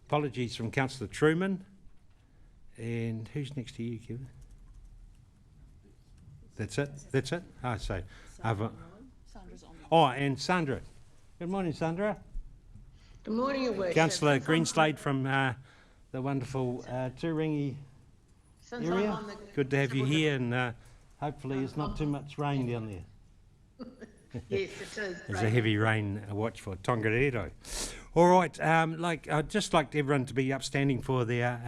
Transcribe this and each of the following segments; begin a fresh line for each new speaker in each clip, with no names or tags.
Apologies from Councillor Truman. And who's next to you, Kevin? That's it? That's it? Oh, so...
Sandra's on.
Oh, and Sandra. Good morning, Sandra.
Good morning, Your Worship.
Councillor Greenslade from the wonderful Tūrangi area. Good to have you here, and hopefully there's not too much rain down there.
Yes, it is.
There's a heavy rain watch for Tongariro. All right, I'd just like everyone to be upstanding for their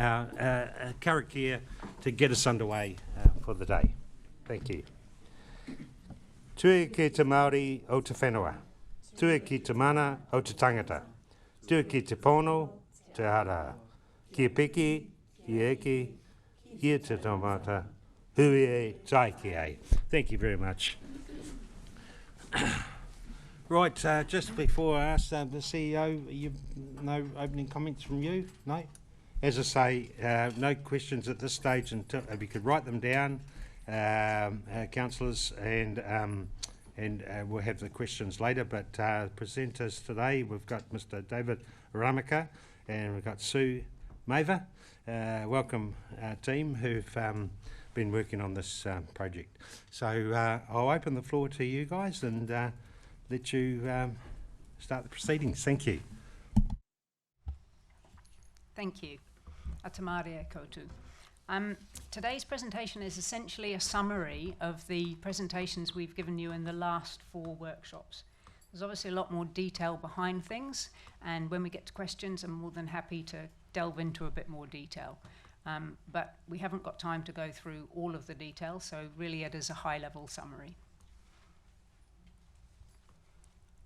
karakia to get us underway for the day. Thank you. Tue ki te Māori o te whenua. Tue ki te mana o te tangata. Tue ki te pono, te hara. Kia piki, kia eki, kia te tomata, hui e, tai ki e. Thank you very much. Right, just before I ask the CEO, no opening comments from you? No? As I say, no questions at this stage until if you could write them down, councillors, and we'll have the questions later. But presenters today, we've got Mr. David Ramaka and we've got Sue Maver. Welcome, team, who've been working on this project. So I'll open the floor to you guys and let you start the proceedings. Thank you.
Thank you. Atamaria koutou. Today's presentation is essentially a summary of the presentations we've given you in the last 4 workshops. There's obviously a lot more detail behind things, and when we get to questions, I'm more than happy to delve into a bit more detail. But we haven't got time to go through all of the detail, so really it is a high-level summary.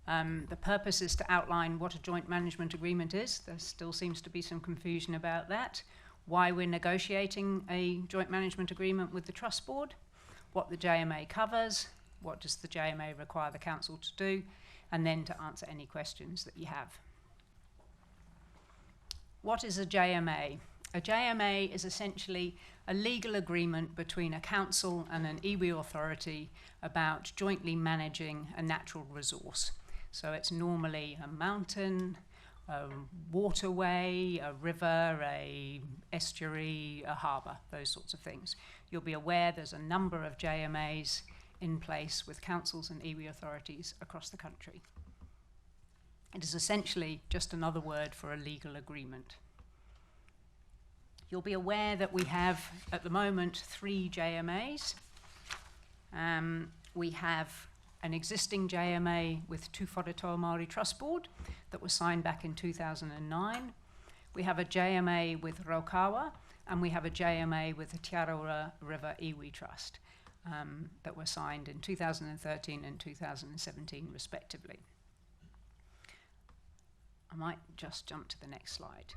The purpose is to outline what a joint management agreement is. There still seems to be some confusion about that. Why we're negotiating a joint management agreement with the Trust Board, what the JMA covers, what does the JMA require the Council to do, and then to answer any questions that you have. What is a JMA? A JMA is essentially a legal agreement between a council and an iwi authority about jointly managing a natural resource. So it's normally a mountain, a waterway, a river, a estuary, a harbour, those sorts of things. You'll be aware there's a number of JMAs in place with councils and iwi authorities across the country. It is essentially just another word for a legal agreement. You'll be aware that we have, at the moment, 3 JMAs. We have an existing JMA with Te Papamārearea Trust Board that was signed back in 2009. We have a JMA with Raukawa, and we have a JMA with the Te Araura River Iwi Trust that were signed in 2013 and 2017 respectively. I might just jump to the next slide.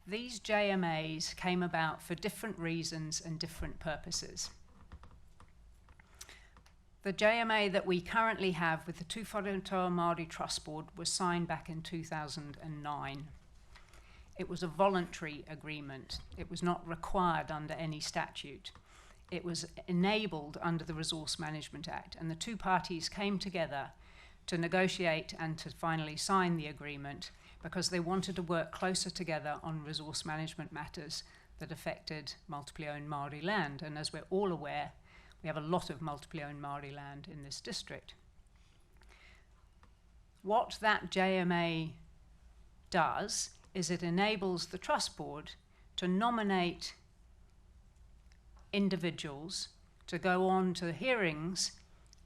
These JMAs came about for different reasons and different purposes. The JMA that we currently have with the Te Papamārearea Trust Board was signed back in 2009. It was a voluntary agreement. It was not required under any statute. It was enabled under the Resource Management Act, and the 2 parties came together to negotiate and to finally sign the agreement because they wanted to work closer together on resource management matters that affected multiply owned Māori land. And as we're all aware, we have a lot of multiply owned Māori land in this district. What that JMA does is it enables the Trust Board to nominate individuals to go on to hearings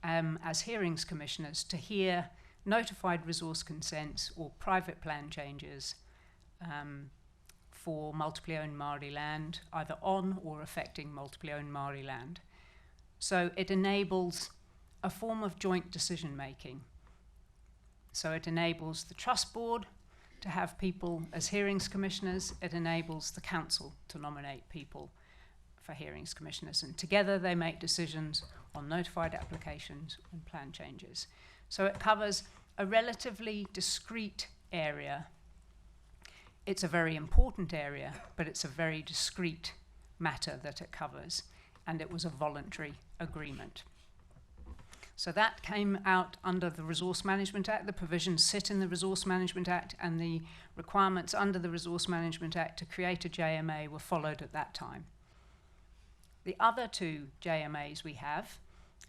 as hearings commissioners to hear notified resource consents or private plan changes for multiply owned Māori land, either on or affecting multiply owned Māori land. So it enables a form of joint decision making. So it enables the Trust Board to have people as hearings commissioners. It enables the Council to nominate people for hearings commissioners. And together they make decisions on notified applications and plan changes. So it covers a relatively discrete area. It's a very important area, but it's a very discrete matter that it covers. And it was a voluntary agreement. So that came out under the Resource Management Act. The provisions sit in the Resource Management Act, and the requirements under the Resource Management Act to create a JMA were followed at that time. The other two JMAs we have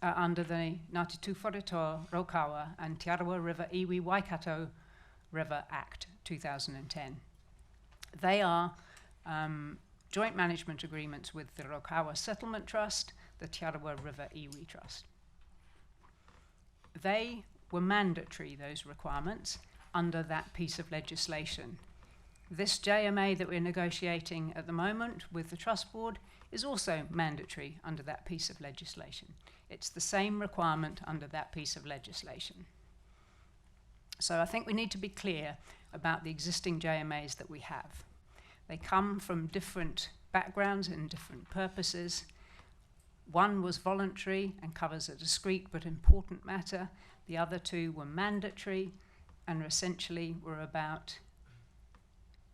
are under the Ngāti Tūwharetoa Raukawa and Te Arawa River Iwi Waikato River Act 2010. They are joint management agreements with the Raukawa Settlement Trust, the Te Arawa River Iwi Trust. They were mandatory, those requirements, under that piece of legislation. This JMA that we're negotiating at the moment with the Trust Board is also mandatory under that piece of legislation. It's the same requirement under that piece of legislation. So I think we need to be clear about the existing JMAs that we have. They come from different backgrounds and different purposes. One was voluntary and covers a discrete but important matter. The other two were mandatory and essentially were about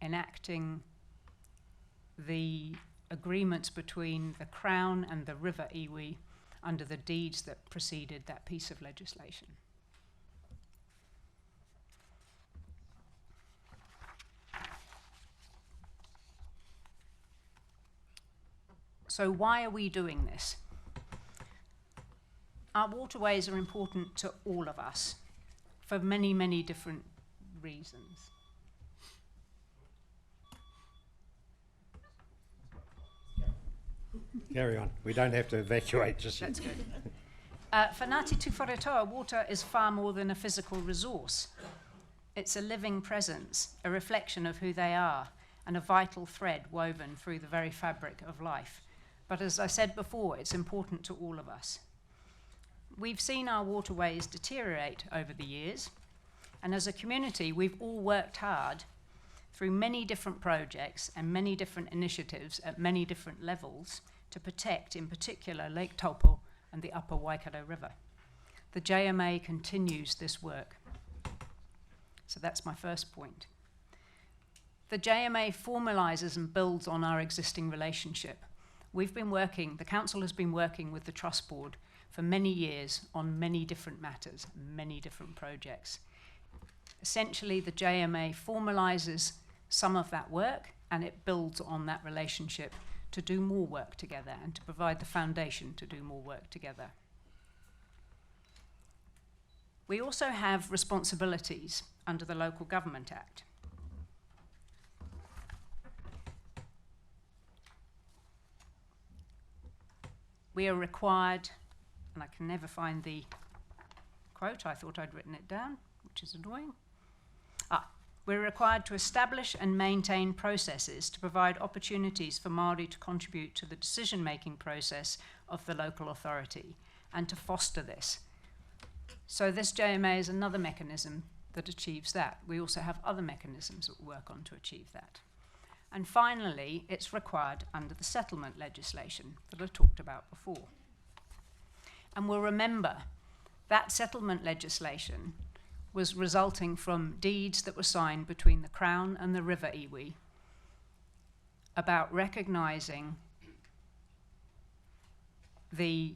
enacting the agreements between the Crown and the River Iwi under the deeds that preceded that piece of legislation. So why are we doing this? Our waterways are important to all of us for many, many different reasons.
Carry on. We don't have to evacuate just yet.
That's good. For Ngāti Tūwharetoa, water is far more than a physical resource. It's a living presence, a reflection of who they are, and a vital thread woven through the very fabric of life. But as I said before, it's important to all of us. We've seen our waterways deteriorate over the years, and as a community, we've all worked hard through many different projects and many different initiatives at many different levels to protect, in particular, Lake Taupo and the upper Waikato River. The JMA continues this work. So that's my first point. The JMA formalises and builds on our existing relationship. We've been working, the Council has been working with the Trust Board for many years on many different matters, many different projects. Essentially, the JMA formalises some of that work and it builds on that relationship to do more work together and to provide the foundation to do more work together. We also have responsibilities under the Local Government Act. We are required, and I can never find the quote, I thought I'd written it down, which is annoying. We're required to establish and maintain processes to provide opportunities for Māori to contribute to the decision-making process of the local authority and to foster this. So this JMA is another mechanism that achieves that. We also have other mechanisms that we work on to achieve that. And finally, it's required under the settlement legislation that I talked about before. And we'll remember that settlement legislation was resulting from deeds that were signed between the Crown and the River Iwi about recognising the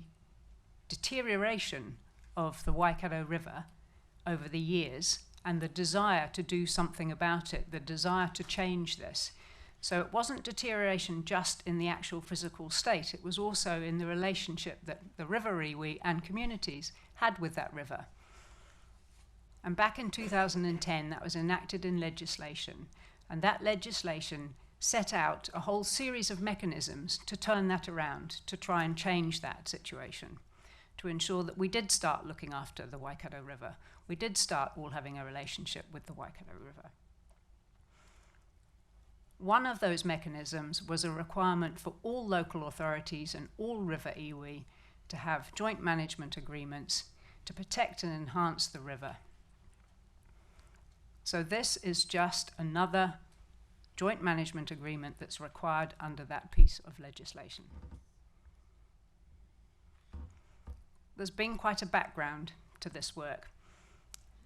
deterioration of the Waikato River over the years and the desire to do something about it, the desire to change this. So it wasn't deterioration just in the actual physical state, it was also in the relationship that the River Iwi and communities had with that river. And back in 2010, that was enacted in legislation, and that legislation set out a whole series of mechanisms to turn that around, to try and change that situation, to ensure that we did start looking after the Waikato River. We did start all having a relationship with the Waikato River. One of those mechanisms was a requirement for all local authorities and all River Iwi to have joint management agreements to protect and enhance the river. So this is just another joint management agreement that's required under that piece of legislation. There's been quite a background to this work.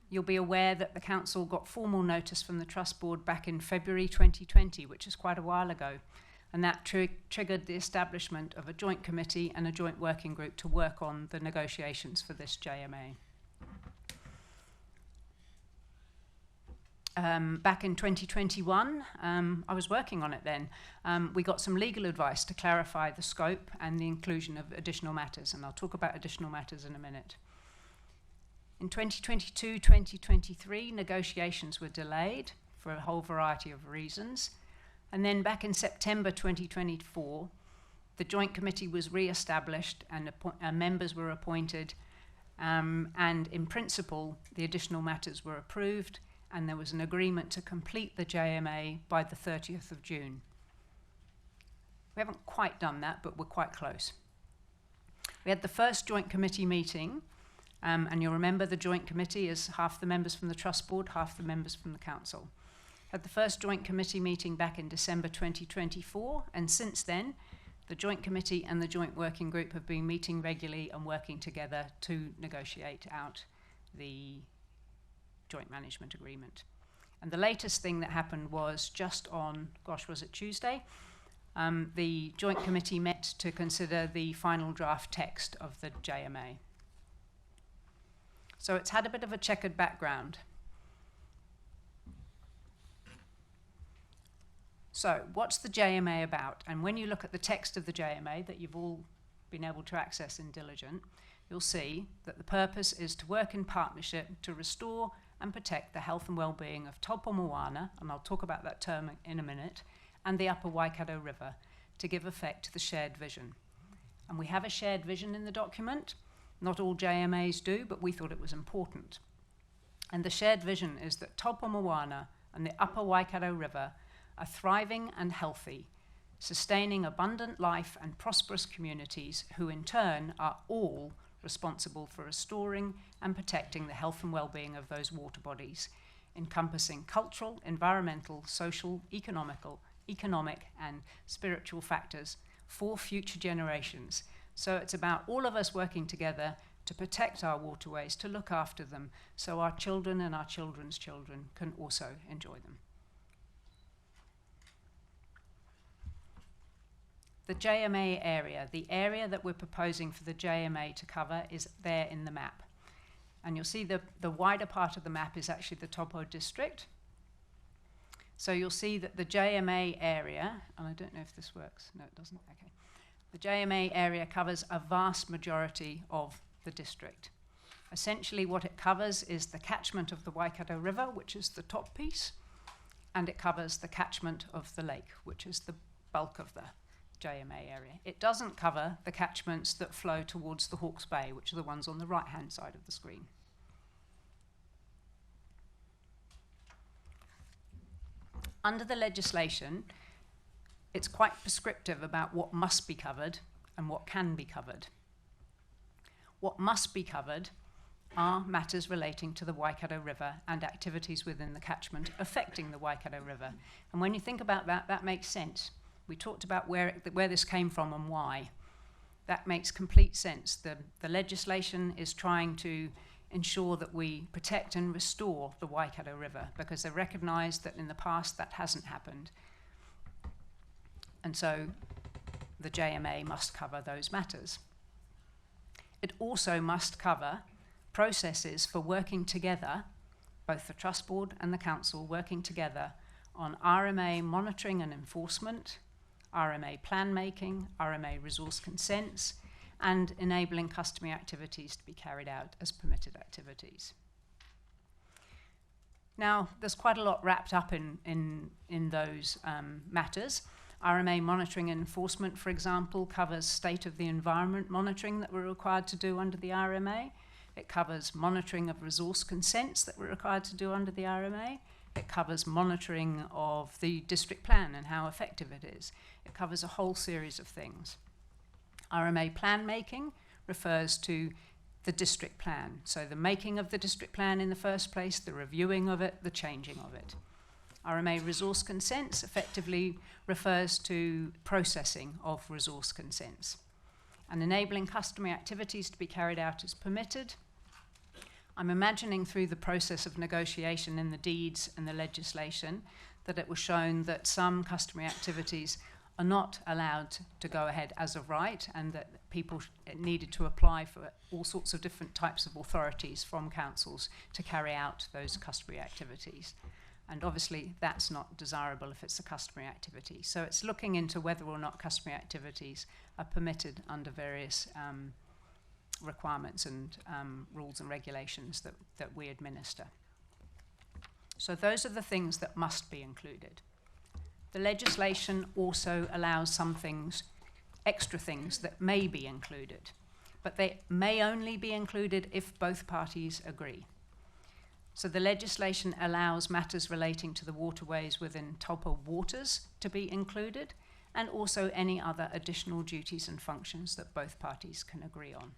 You'll be aware that the Council got formal notice from the Trust Board back in February 2020, which is quite a while ago, and that triggered the establishment of a joint committee and a joint working group to work on the negotiations for this JMA. Back in 2021, I was working on it then. We got some legal advice to clarify the scope and the inclusion of additional matters, and I'll talk about additional matters in a minute. In 2022-2023, negotiations were delayed for a whole variety of reasons. And then back in September 2024, the Joint Committee was re-established and members were appointed, and in principle, the additional matters were approved, and there was an agreement to complete the JMA by the 30th of June. We haven't quite done that, but we're quite close. We had the first Joint Committee meeting, and you'll remember the Joint Committee is half the members from the Trust Board, half the members from the Council. Had the first Joint Committee meeting back in December 2024, and since then, the Joint Committee and the Joint Working Group have been meeting regularly and working together to negotiate out the Joint Management Agreement. And the latest thing that happened was just on, was it Tuesday? The Joint Committee met to consider the final draft text of the JMA. So it's had a bit of a checkered background. So what's the JMA about? And when you look at the text of the JMA that you've all been able to access in Diligent, you'll see that the purpose is to work in partnership to restore and protect the health and well-being of Taupō Moana, and I'll talk about that term in a minute, and the Upper Waikato River to give effect to the shared vision. And we have a shared vision in the document. Not all JMAs do, but we thought it was important. And the shared vision is that Taupō Moana and the Upper Waikato River are thriving and healthy, sustaining abundant life and prosperous communities who in turn are all responsible for restoring and protecting the health and well-being of those water bodies, encompassing cultural, environmental, social, economic and spiritual factors for future generations. So it's about all of us working together to protect our waterways, to look after them, so our children and our children's children can also enjoy them. The JMA area, the area that we're proposing for the JMA to cover is there in the map. And you'll see the wider part of the map is actually the Taupō District. So you'll see that the JMA area, and I don't know if this works, no it doesn't, okay. The JMA area covers a vast majority of the district. Essentially what it covers is the catchment of the Waikato River, which is the top piece, and it covers the catchment of the lake, which is the bulk of the JMA area. It doesn't cover the catchments that flow towards the Hawke's Bay, which are the ones on the right-hand side of the screen. Under the legislation, it's quite prescriptive about what must be covered and what can be covered. What must be covered are matters relating to the Waikato River and activities within the catchment affecting the Waikato River. And when you think about that, that makes sense. We talked about where this came from and why. That makes complete sense. The legislation is trying to ensure that we protect and restore the Waikato River because they recognise that in the past that hasn't happened. And so the JMA must cover those matters. It also must cover processes for working together, both the Trust Board and the Council working together on RMA monitoring and enforcement, RMA plan making, RMA resource consents, and enabling customary activities to be carried out as permitted activities. Now, there's quite a lot wrapped up in those matters. RMA monitoring and enforcement, for example, covers state of the environment monitoring that we're required to do under the RMA. It covers monitoring of resource consents that we're required to do under the RMA. It covers monitoring of the district plan and how effective it is. It covers a whole series of things. RMA plan making refers to the district plan. So the making of the district plan in the first place, the reviewing of it, the changing of it. RMA resource consents effectively refers to processing of resource consents. And enabling customary activities to be carried out as permitted. I'm imagining through the process of negotiation in the deeds and the legislation that it was shown that some customary activities are not allowed to go ahead as of right, and that people needed to apply for all sorts of different types of authorities from councils to carry out those customary activities. And obviously that's not desirable if it's a customary activity. So it's looking into whether or not customary activities are permitted under various requirements and rules and regulations that we administer. So those are the things that must be included. The legislation also allows some things, extra things that may be included, but they may only be included if both parties agree. So the legislation allows matters relating to the waterways within Taupō waters to be included, and also any other additional duties and functions that both parties can agree on.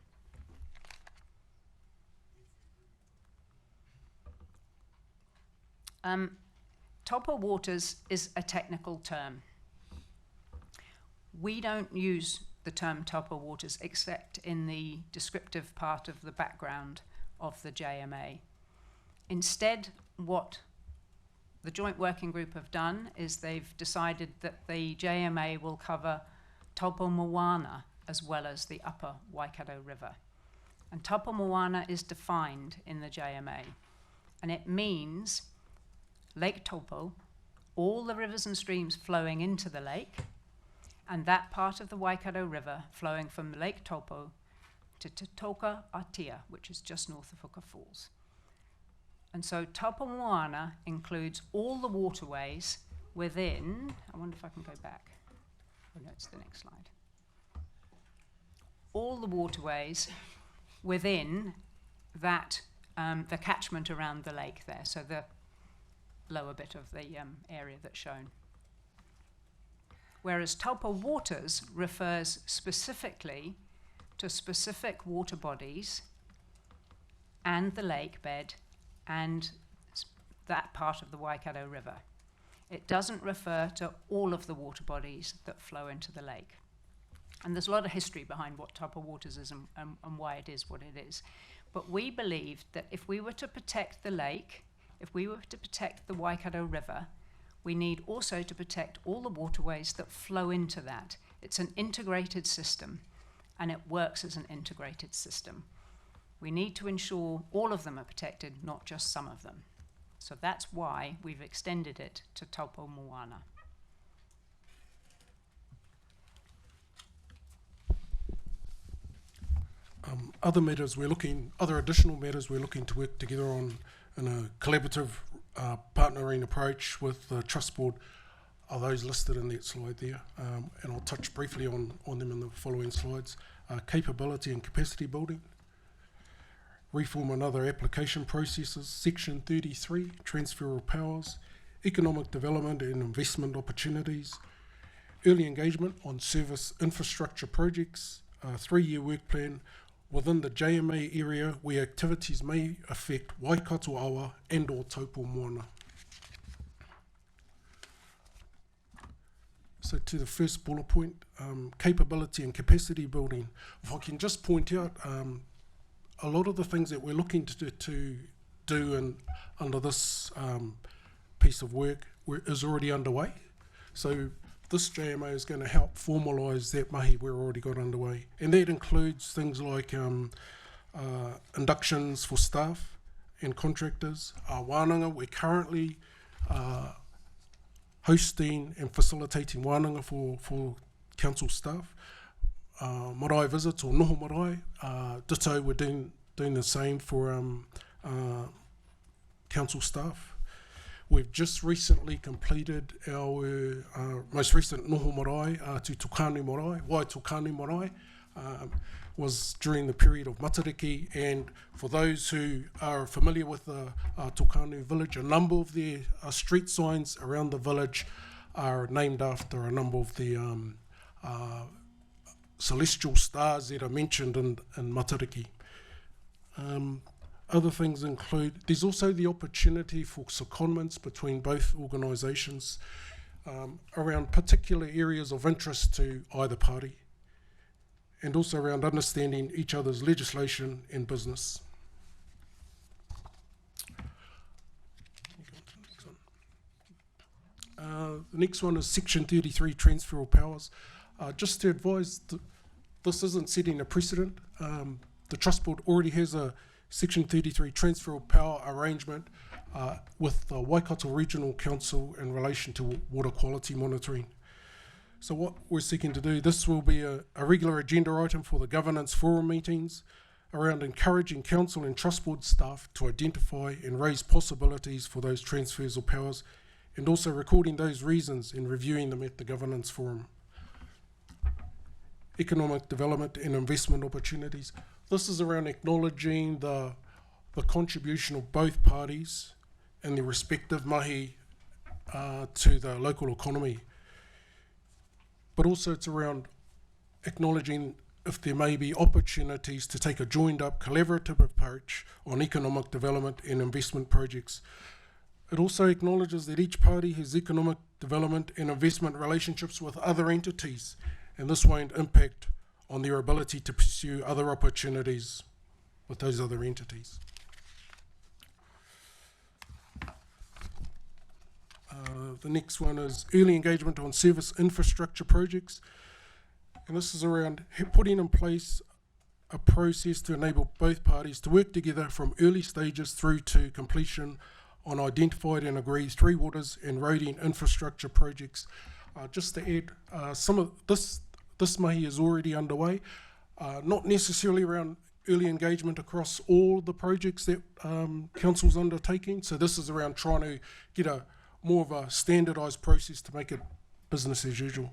Taupō waters is a technical term. We don't use the term Taupō waters except in the descriptive part of the background of the JMA. Instead, what the Joint Working Group have done is they've decided that the JMA will cover Taupō Moana as well as the upper Waikato River. And Taupō Moana is defined in the JMA, and it means Lake Taupō, all the rivers and streams flowing into the lake, and that part of the Waikato River flowing from Lake Taupō to Te Toka-Atia, which is just north of Hooker Falls. And so Taupō Moana includes all the waterways within, I wonder if I can go back. Oh no, it's the next slide. All the waterways within that, the catchment around the lake there, so the lower bit of the area that's shown. Whereas Taupō waters refers specifically to specific water bodies and the lake bed and that part of the Waikato River. It doesn't refer to all of the water bodies that flow into the lake. And there's a lot of history behind what Taupō waters is and why it is what it is. But we believed that if we were to protect the lake, if we were to protect the Waikato River, we need also to protect all the waterways that flow into that. It's an integrated system, and it works as an integrated system. We need to ensure all of them are protected, not just some of them. So that's why we've extended it to Taupō Moana. Other additional matters we're looking to work together on in a collaborative partnering approach with the Trust Board are those listed in that slide there, and I'll touch briefly on them in the following slides. Capability and capacity building, reform and other application processes, Section 33, transfer of powers, economic development and investment opportunities, early engagement on service infrastructure projects, a 3-year work plan within the JMA area where activities may affect Waikato Awa and or Taupō Moana. So to the first bullet point, capability and capacity building. If I can just point out, a lot of the things that we're looking to do under this piece of work is already underway. So this JMA is going to help formalise that mahi we've already got underway. And that includes things like inductions for staff and contractors. Wānanga, we're currently hosting and facilitating wānanga for council staff. Marae visits or noho marae, ditto, we're doing the same for council staff. We've just recently completed our most recent noho marae to Tokani marae. Why Tokani marae? Was during the period of Matariki, and for those who are familiar with the Tokani village, a number of their street signs around the village are named after a number of the celestial stars that are mentioned in Matariki. Other things include, there's also the opportunity for secondments between both organisations around particular areas of interest to either party, and also around understanding each other's legislation and business.
The next one is Section 33, transfer of powers. Just to advise, this isn't setting a precedent. The Trust Board already has a Section 33 transfer of power arrangement with the Waikato Regional Council in relation to water quality monitoring. So what we're seeking to do, this will be a regular agenda item for the governance forum meetings around encouraging council and trust board staff to identify and raise possibilities for those transfers of powers, and also recording those reasons and reviewing them at the governance forum. Economic development and investment opportunities. This is around acknowledging the contribution of both parties and their respective mahi to the local economy. But also it's around acknowledging if there may be opportunities to take a joined up collaborative approach on economic development and investment projects. It also acknowledges that each party has economic development and investment relationships with other entities, and this won't impact on their ability to pursue other opportunities with those other entities. The next one is early engagement on service infrastructure projects. And this is around putting in place a process to enable both parties to work together from early stages through to completion on identified and agreed three waters and roading infrastructure projects. Just to add, some of this mahi is already underway, not necessarily around early engagement across all the projects that council's undertaking. So this is around trying to get more of a standardised process to make it business as usual.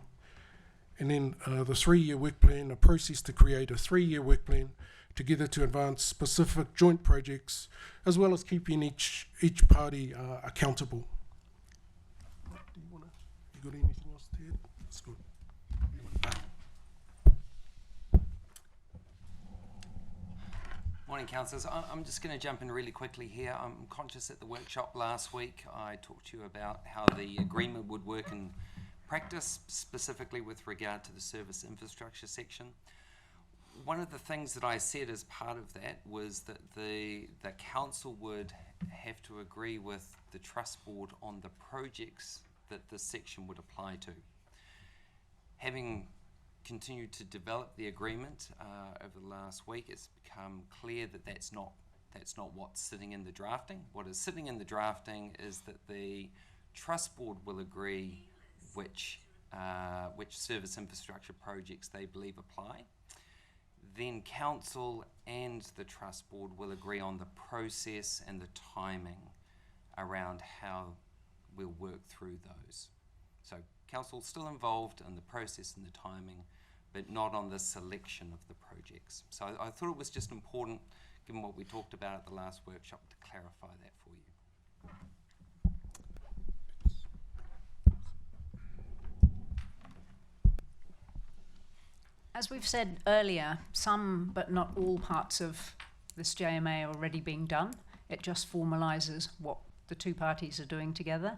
And then the 3-year work plan, a process to create a 3-year work plan together to advance specific joint projects, as well as keeping each party accountable. You got anything else to add? That's good.
Morning, councillors. I'm just going to jump in really quickly here. I'm conscious at the workshop last week I talked to you about how the agreement would work in practice, specifically with regard to the service infrastructure section. One of the things that I said as part of that was that the council would have to agree with the trust board on the projects that this section would apply to. Having continued to develop the agreement over the last week, it's become clear that that's not what's sitting in the drafting. What is sitting in the drafting is that the trust board will agree which service infrastructure projects they believe apply. Then council and the trust board will agree on the process and the timing around how we'll work through those. So council's still involved in the process and the timing, but not on the selection of the projects. So I thought it was just important, given what we talked about at the last workshop, to clarify that for you.
As we've said earlier, some but not all parts of this JMA are already being done. It just formalises what the two parties are doing together.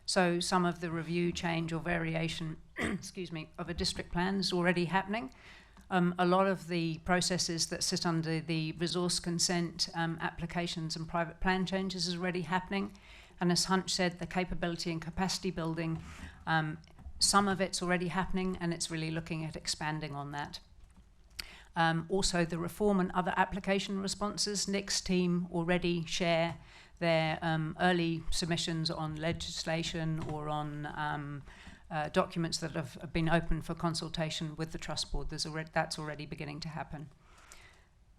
So some of the review, change or variation excuse me, of a district plan is already happening. A lot of the processes that sit under the resource consent applications and private plan changes is already happening. And as Hunch said, the capability and capacity building, some of it's already happening, and it's really looking at expanding on that. Also, the reform and other application responses, Nick's team already share their early submissions on legislation or on documents that have been open for consultation with the Trust Board. That's already beginning to happen.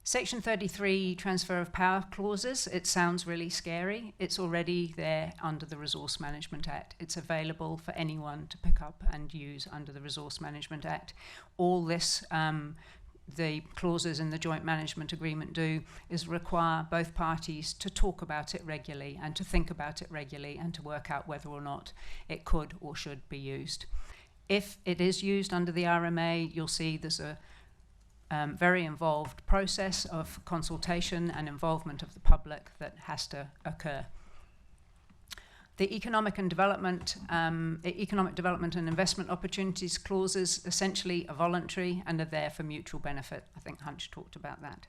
Section 33, transfer of power clauses, it sounds really scary. It's already there under the Resource Management Act. It's available for anyone to pick up and use under the Resource Management Act. All this, the clauses in the Joint Management Agreement do is require both parties to talk about it regularly and to think about it regularly and to work out whether or not it could or should be used. If it is used under the RMA, you'll see there's a very involved process of consultation and involvement of the public that has to occur. The economic development and investment opportunities clauses essentially are voluntary and are there for mutual benefit. I think Hunch talked about that.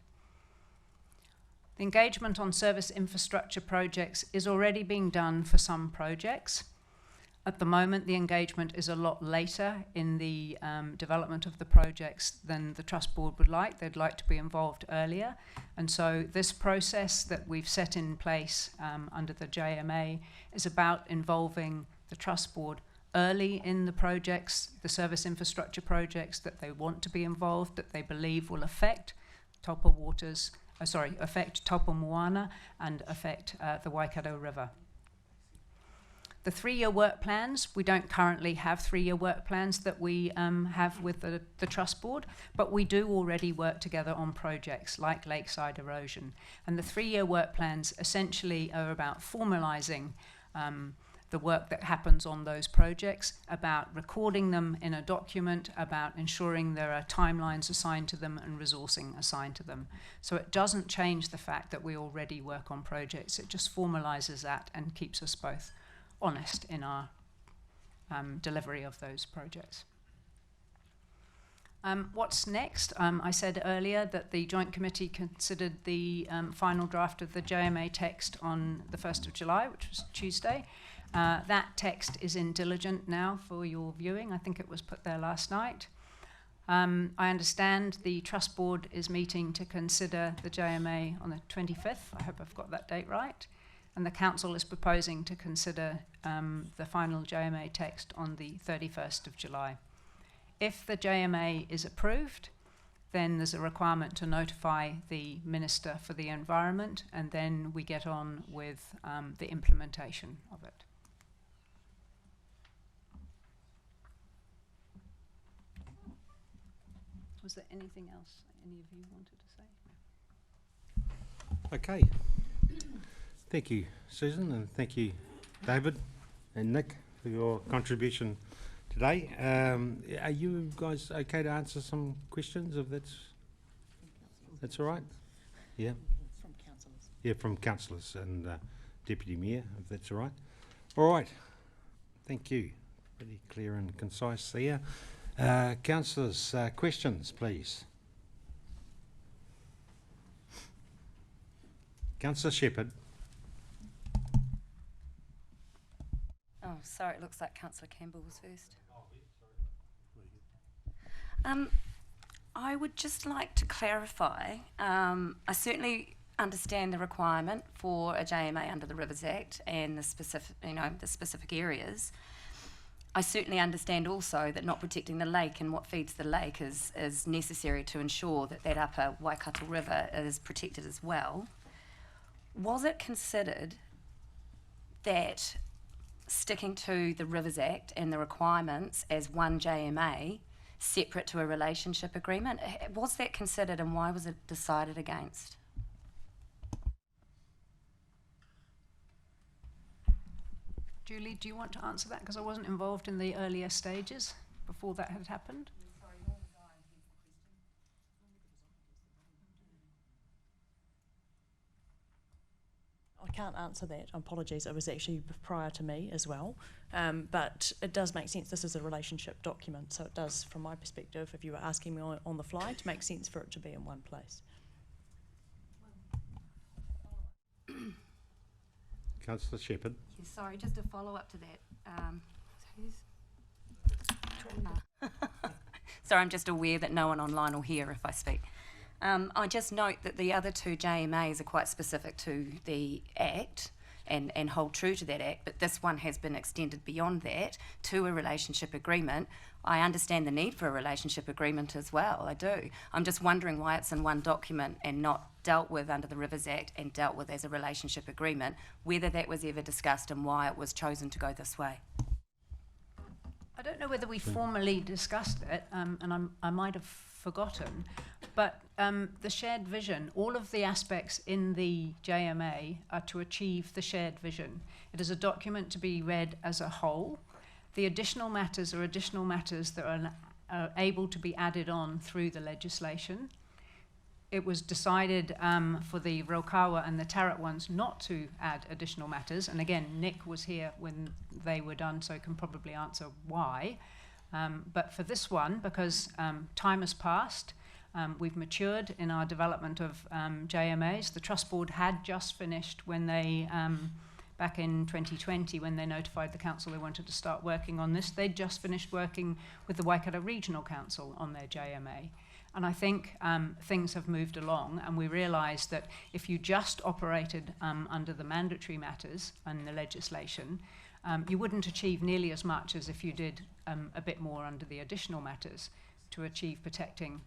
The engagement on service infrastructure projects is already being done for some projects. At the moment, the engagement is a lot later in the development of the projects than the Trust Board would like. They'd like to be involved earlier. And so this process that we've set in place under the JMA is about involving the Trust Board early in the projects, the service infrastructure projects that they want to be involved, that they believe will affect affect Taupo Moana and affect the Waikato River. The 3-year work plans, we don't currently have 3-year work plans that we have with the Trust Board, but we do already work together on projects like lakeside erosion. And the 3-year work plans essentially are about formalising the work that happens on those projects, about recording them in a document, about ensuring there are timelines assigned to them and resourcing assigned to them. So it doesn't change the fact that we already work on projects, it just formalises that and keeps us both honest in our delivery of those projects. What's next? I said earlier that the Joint Committee considered the final draft of the JMA text on the 1st of July, which was Tuesday. That text is in diligent now for your viewing. I think it was put there last night. I understand the Trust Board is meeting to consider the JMA on the 25th. I hope I've got that date right. And the Council is proposing to consider the final JMA text on the 31st of July. If the JMA is approved, then there's a requirement to notify the Minister for the Environment, and then we get on with the implementation of it. Was there anything else any of you wanted to say?
Okay. Thank you, Susan, and thank you, David and Nick, for your contribution today. Are you guys okay to answer some questions, if that's all right? Yeah.
From councillors.
Yeah, from councillors and Deputy Mayor, if that's all right. All right. Thank you. Pretty clear and concise there. Councillors, questions, please. Councillor Shepherd.
Oh, sorry, it looks like Councillor Campbell was first. I would just like to clarify, I certainly understand the requirement for a JMA under the Rivers Act and the specific areas. I certainly understand also that not protecting the lake and what feeds the lake is necessary to ensure that that upper Waikato River is protected as well. Was it considered that sticking to the Rivers Act and the requirements as one JMA separate to a relationship agreement, was that considered, and why was it decided against?
Julie, do you want to answer that? Because I wasn't involved in the earlier stages before that had happened.
I can't answer that. Apologies. It was actually prior to me as well. But it does make sense. This is a relationship document, so it does, from my perspective, if you were asking me on the fly, to make sense for it to be in one place.
Councillor Shepherd.
Yeah, sorry, just a follow-up to that. Sorry, I'm just aware that no one online will hear if I speak. I just note that the other two JMAs are quite specific to the Act and hold true to that Act, but this one has been extended beyond that to a relationship agreement. I understand the need for a relationship agreement as well, I do. I'm just wondering why it's in one document and not dealt with under the Rivers Act and dealt with as a relationship agreement, whether that was ever discussed and why it was chosen to go this way.
I don't know whether we formally discussed it, and I might have forgotten, but the shared vision, all of the aspects in the JMA are to achieve the shared vision. It is a document to be read as a whole. The additional matters are additional matters that are able to be added on through the legislation. It was decided for the Raukawa and the Tarat ones not to add additional matters, and again, Nick was here when they were done, so can probably answer why. But for this one, because time has passed, we've matured in our development of JMAs. The Trust Board had just finished when they back in 2020 when they notified the council they wanted to start working on this. They'd just finished working with the Waikato Regional Council on their JMA. And I think things have moved along, and we realised that if you just operated under the mandatory matters and the legislation, you wouldn't achieve nearly as much as if you did a bit more under the additional matters to achieve protecting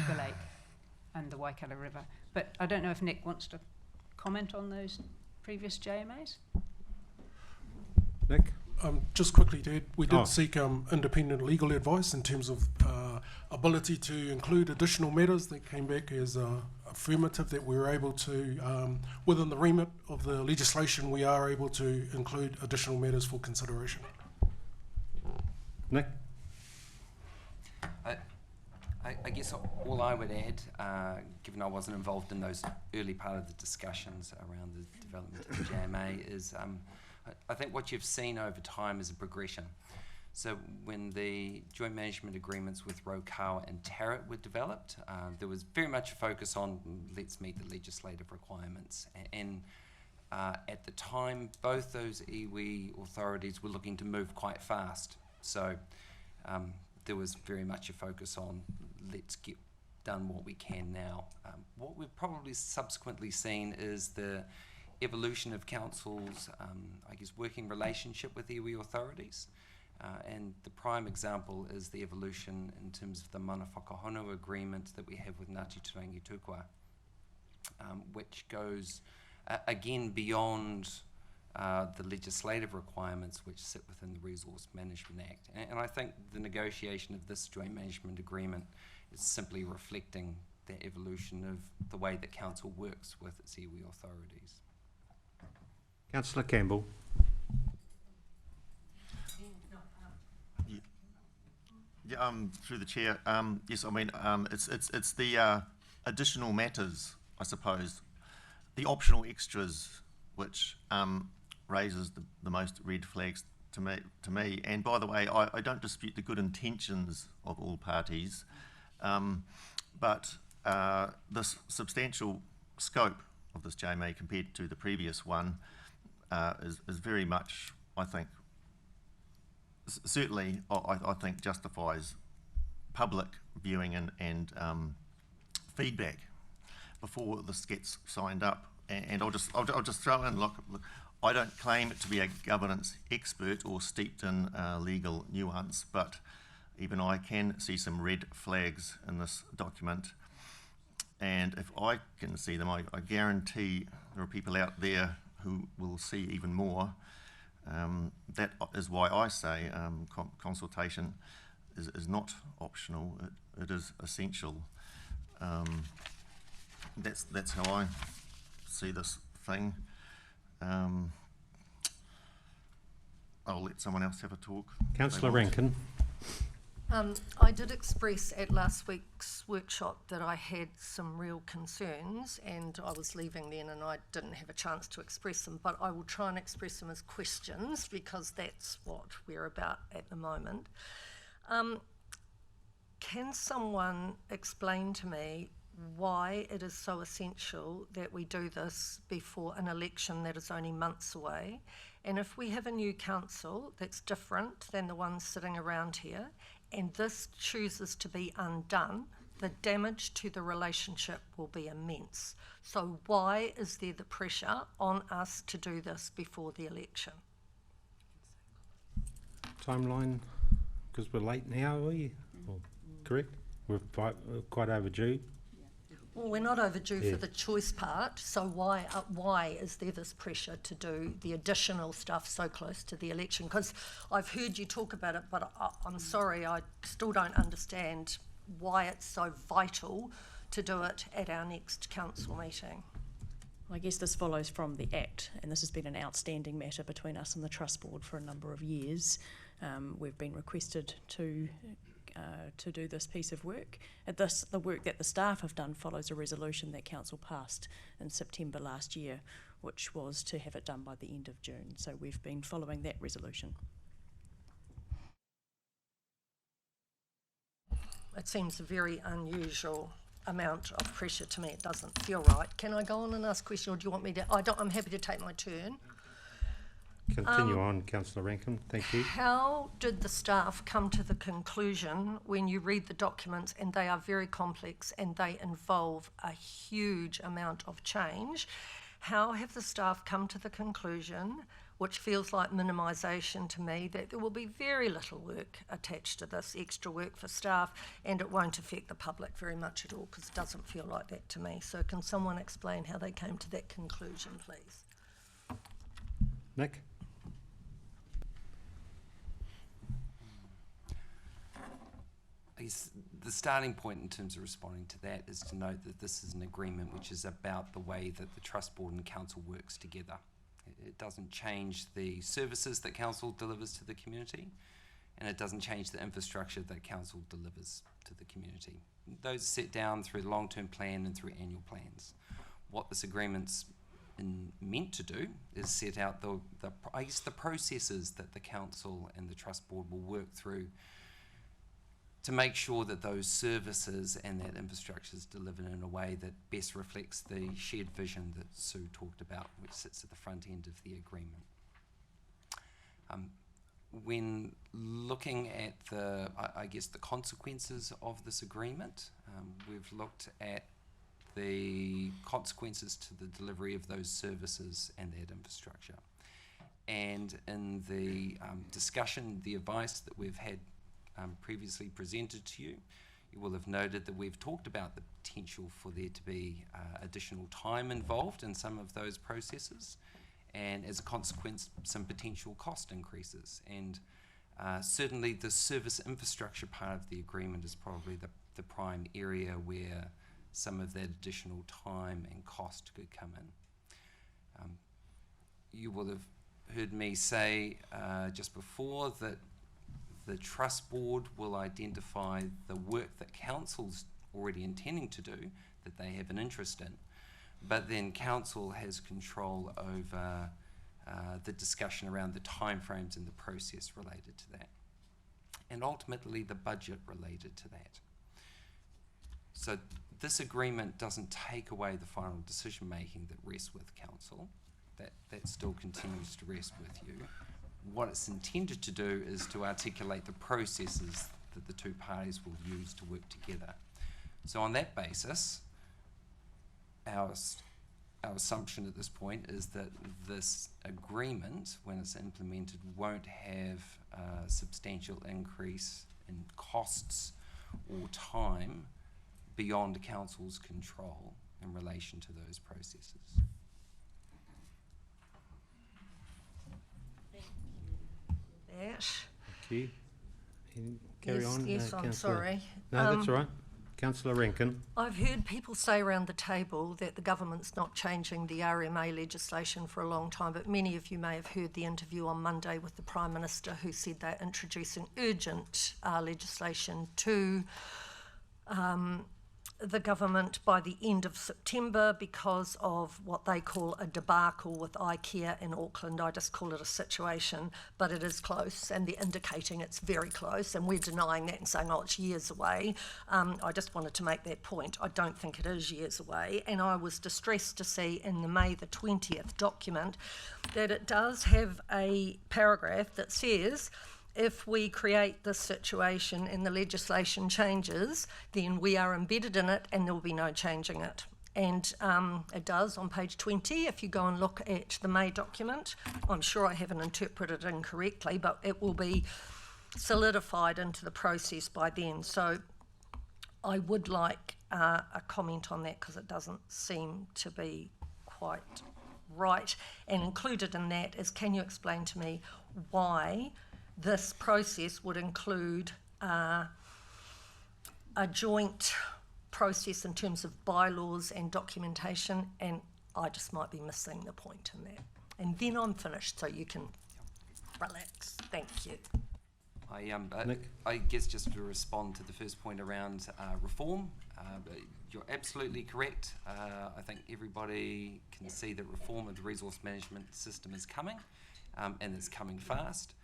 the lake and the Waikato River. But I don't know if Nick wants to comment on those previous JMAs.
Nick?
Just quickly, Dad, we did seek independent legal advice in terms of ability to include additional matters. That came back as affirmative, that we were able to, within the remit of the legislation, we are able to include additional matters for consideration.
Nick?
I guess all I would add, given I wasn't involved in those early part of the discussions around the development of the JMA, is I think what you've seen over time is a progression. So when the joint management agreements with Rokawa and Tarrant were developed, there was very much a focus on let's meet the legislative requirements. And at the time, both those iwi authorities were looking to move quite fast. So there was very much a focus on let's get done what we can now. What we've probably subsequently seen is the evolution of council's, I guess, working relationship with iwi authorities. And the prime example is the evolution in terms of the mana whakahonu agreement that we have with Ngāti Turangi-Tukua, which goes again beyond the legislative requirements which sit within the Resource Management Act. And I think the negotiation of this joint management agreement is simply reflecting the evolution of the way that council works with its iwi authorities.
Councillor Campbell.
Yeah, through the chair. Yes, I mean it's the additional matters, I suppose, the optional extras, which raises the most red flags to me. And by the way, I don't dispute the good intentions of all parties, but this substantial scope of this JMA compared to the previous one is very much, I think, certainly I think justifies public viewing and feedback before this gets signed up. And I'll just throw in, look, I don't claim to be a governance expert or steeped in legal nuance, but even I can see some red flags in this document. And if I can see them, I guarantee there are people out there who will see even more. That is why I say consultation is not optional, it is essential. That's how I see this thing. I'll let someone else have a talk.
Councillor Rankin.
I did express at last week's workshop that I had some real concerns, and I was leaving then and I didn't have a chance to express them, but I will try and express them as questions because that's what we're about at the moment. Can someone explain to me why it is so essential that we do this before an election that is only months away? And if we have a new council that's different than the ones sitting around here, and this chooses to be undone, the damage to the relationship will be immense. So why is there the pressure on us to do this before the election?
Timeline, because we're late now, are we? Well, correct? We're quite overdue.
Well, we're not overdue for the choice part, so why is there this pressure to do the additional stuff so close to the election? Because I've heard you talk about it, but I'm sorry, I still don't understand why it's so vital to do it at our next council meeting.
I guess this follows from the Act, and this has been an outstanding matter between us and the Trust Board for a number of years. We've been requested to do this piece of work. The work that the staff have done follows a resolution that Council passed in September last year, which was to have it done by the end of June. So we've been following that resolution.
It seems a very unusual amount of pressure to me. It doesn't feel right. Can I go on and ask a question, or do you want me to? I'm happy to take my turn.
Continue on, Councillor Rankin. Thank you.
How did the staff come to the conclusion when you read the documents, and they are very complex and they involve a huge amount of change? How have the staff come to the conclusion, which feels like minimisation to me, that there will be very little work attached to this, extra work for staff, and it won't affect the public very much at all, because it doesn't feel like that to me. So can someone explain how they came to that conclusion, please?
Nick?
I guess the starting point in terms of responding to that is to note that this is an agreement which is about the way that the Trust Board and Council works together. It doesn't change the services that Council delivers to the community, and it doesn't change the infrastructure that Council delivers to the community. Those are set down through the long-term plan and through annual plans. What this agreement's meant to do is set out the processes that the Council and the Trust Board will work through to make sure that those services and that infrastructure is delivered in a way that best reflects the shared vision that Sue talked about, which sits at the front end of the agreement. When looking at the consequences of this agreement, we've looked at the consequences to the delivery of those services and that infrastructure. And in the discussion, the advice that we've had previously presented to you, you will have noted that we've talked about the potential for there to be additional time involved in some of those processes, and as a consequence, some potential cost increases. And certainly the service infrastructure part of the agreement is probably the prime area where some of that additional time and cost could come in. You will have heard me say just before that the Trust Board will identify the work that Council's already intending to do, that they have an interest in, but then Council has control over the discussion around the timeframes and the process related to that, and ultimately the budget related to that. So this agreement doesn't take away the final decision making that rests with Council. That still continues to rest with you. What it's intended to do is to articulate the processes that the two parties will use to work together. So on that basis, our assumption at this point is that this agreement, when it's implemented, won't have a substantial increase in costs or time beyond Council's control in relation to those processes.
Ash.
Thank you. Carry on.
Yes, I'm
Councillor.
sorry.
No, that's all right. Councillor Rankin.
I've heard people say around the table that the government's not changing the RMA legislation for a long time, but many of you may have heard the interview on Monday with the Prime Minister, who said they're introducing urgent legislation to the government by the end of September because of what they call a debacle with IKEA in Auckland. I just call it a situation, but it is close, and they're indicating it's very close, and we're denying that and saying, oh, it's years away. I just wanted to make that point. I don't think it is years away, and I was distressed to see in the May the 20th document that it does have a paragraph that says, if we create this situation and the legislation changes, then we are embedded in it and there will be no changing it. And it does on page 20, if you go and look at the May document. I'm sure I haven't interpreted it incorrectly, but it will be solidified into the process by then. So I would like a comment on that, because it doesn't seem to be quite right. And included in that is, can you explain to me why this process would include a joint process in terms of bylaws and documentation, and I just might be missing the point in that. And then I'm finished, so you can relax. Thank you.
I guess just to respond to the first point around reform, you're absolutely correct. I think everybody can see that reform of the resource management system is coming, and it's coming fast.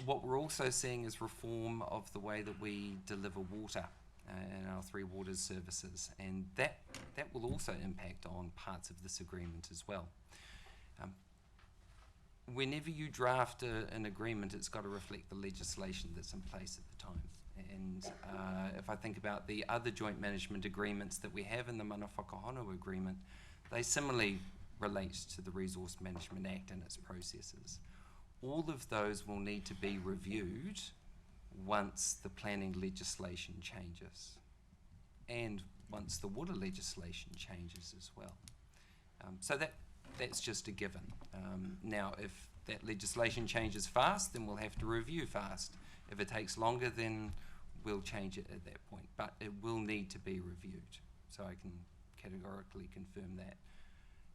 What we're also seeing is reform of the way that we deliver water and our three waters services, and that will also impact on parts of this agreement as well. whenever you draft an agreement, it's got to reflect the legislation that's in place at the time. And if I think about the other joint management agreements that we have in the Mana Whakahonu agreement, they similarly relate to the Resource Management Act and its processes. All of those will need to be reviewed once the planning legislation changes and once the water legislation changes as well. So that's just a given. Now, if that legislation changes fast, then we'll have to review fast. If it takes longer, then we'll change it at that point. But it will need to be reviewed. So I can categorically confirm that.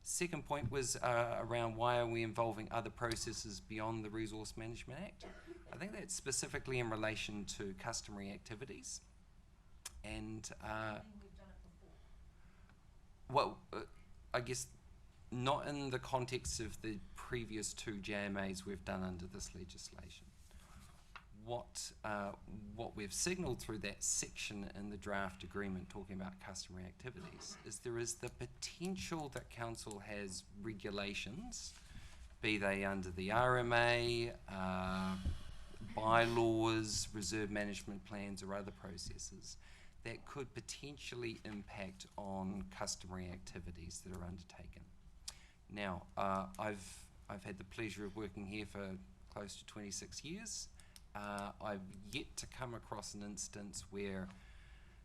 Second point was around why are we involving other processes beyond the Resource Management Act? I think that's specifically in relation to customary activities. And well, I guess not in the context of the previous 2 JMAs we've done under this legislation. What we've signalled through that section in the draft agreement talking about customary activities is there is the potential that council has regulations, be they under the RMA, bylaws, reserve management plans or other processes that could potentially impact on customary activities that are undertaken. Now, I've had the pleasure of working here for close to 26 years. I've yet to come across an instance where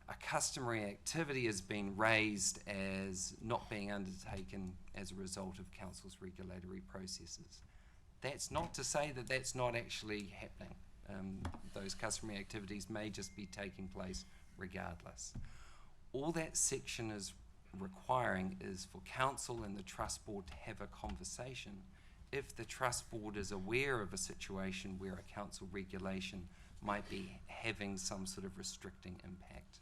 a customary activity has been raised as not being undertaken as a result of council's regulatory processes. That's not to say that that's not actually happening. Those customary activities may just be taking place regardless. All that section is requiring is for council and the trust board to have a conversation if the trust board is aware of a situation where a council regulation might be having some sort of restricting impact.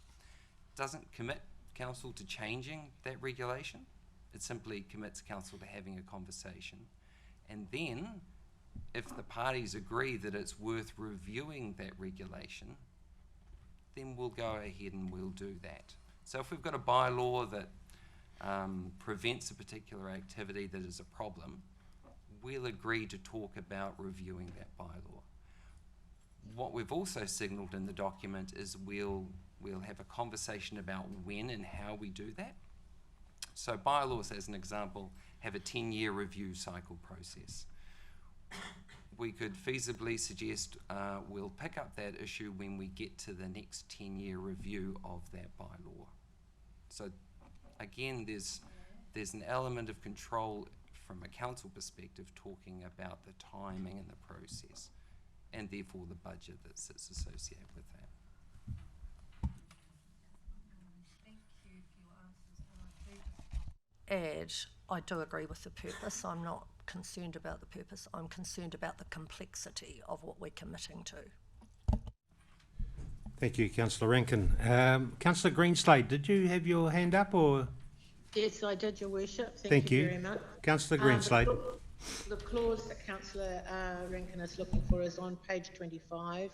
It doesn't commit council to changing that regulation. It simply commits council to having a conversation. And then, if the parties agree that it's worth reviewing that regulation, then we'll go ahead and we'll do that. So if we've got a bylaw that prevents a particular activity that is a problem, we'll agree to talk about reviewing that bylaw. What we've also signalled in the document is we'll have a conversation about when and how we do that. So bylaws, as an example, have a 10-year review cycle process. We could feasibly suggest we'll pick up that issue when we get to the next 10-year review of that bylaw. So again, there's an element of control from a council perspective talking about the timing and the process and therefore the budget that sits associated with that.
Thank you for your answers. I do agree with the purpose. I'm not concerned about the purpose. I'm concerned about the complexity of what we're committing to.
Thank you, Councillor Rankin. Councillor Greenslade, did you have your hand up or?
Yes, I did, Your Worship.
Thank you
very much.
Councillor Greenslade.
The clause that Councillor Rankin is looking for is on page 25.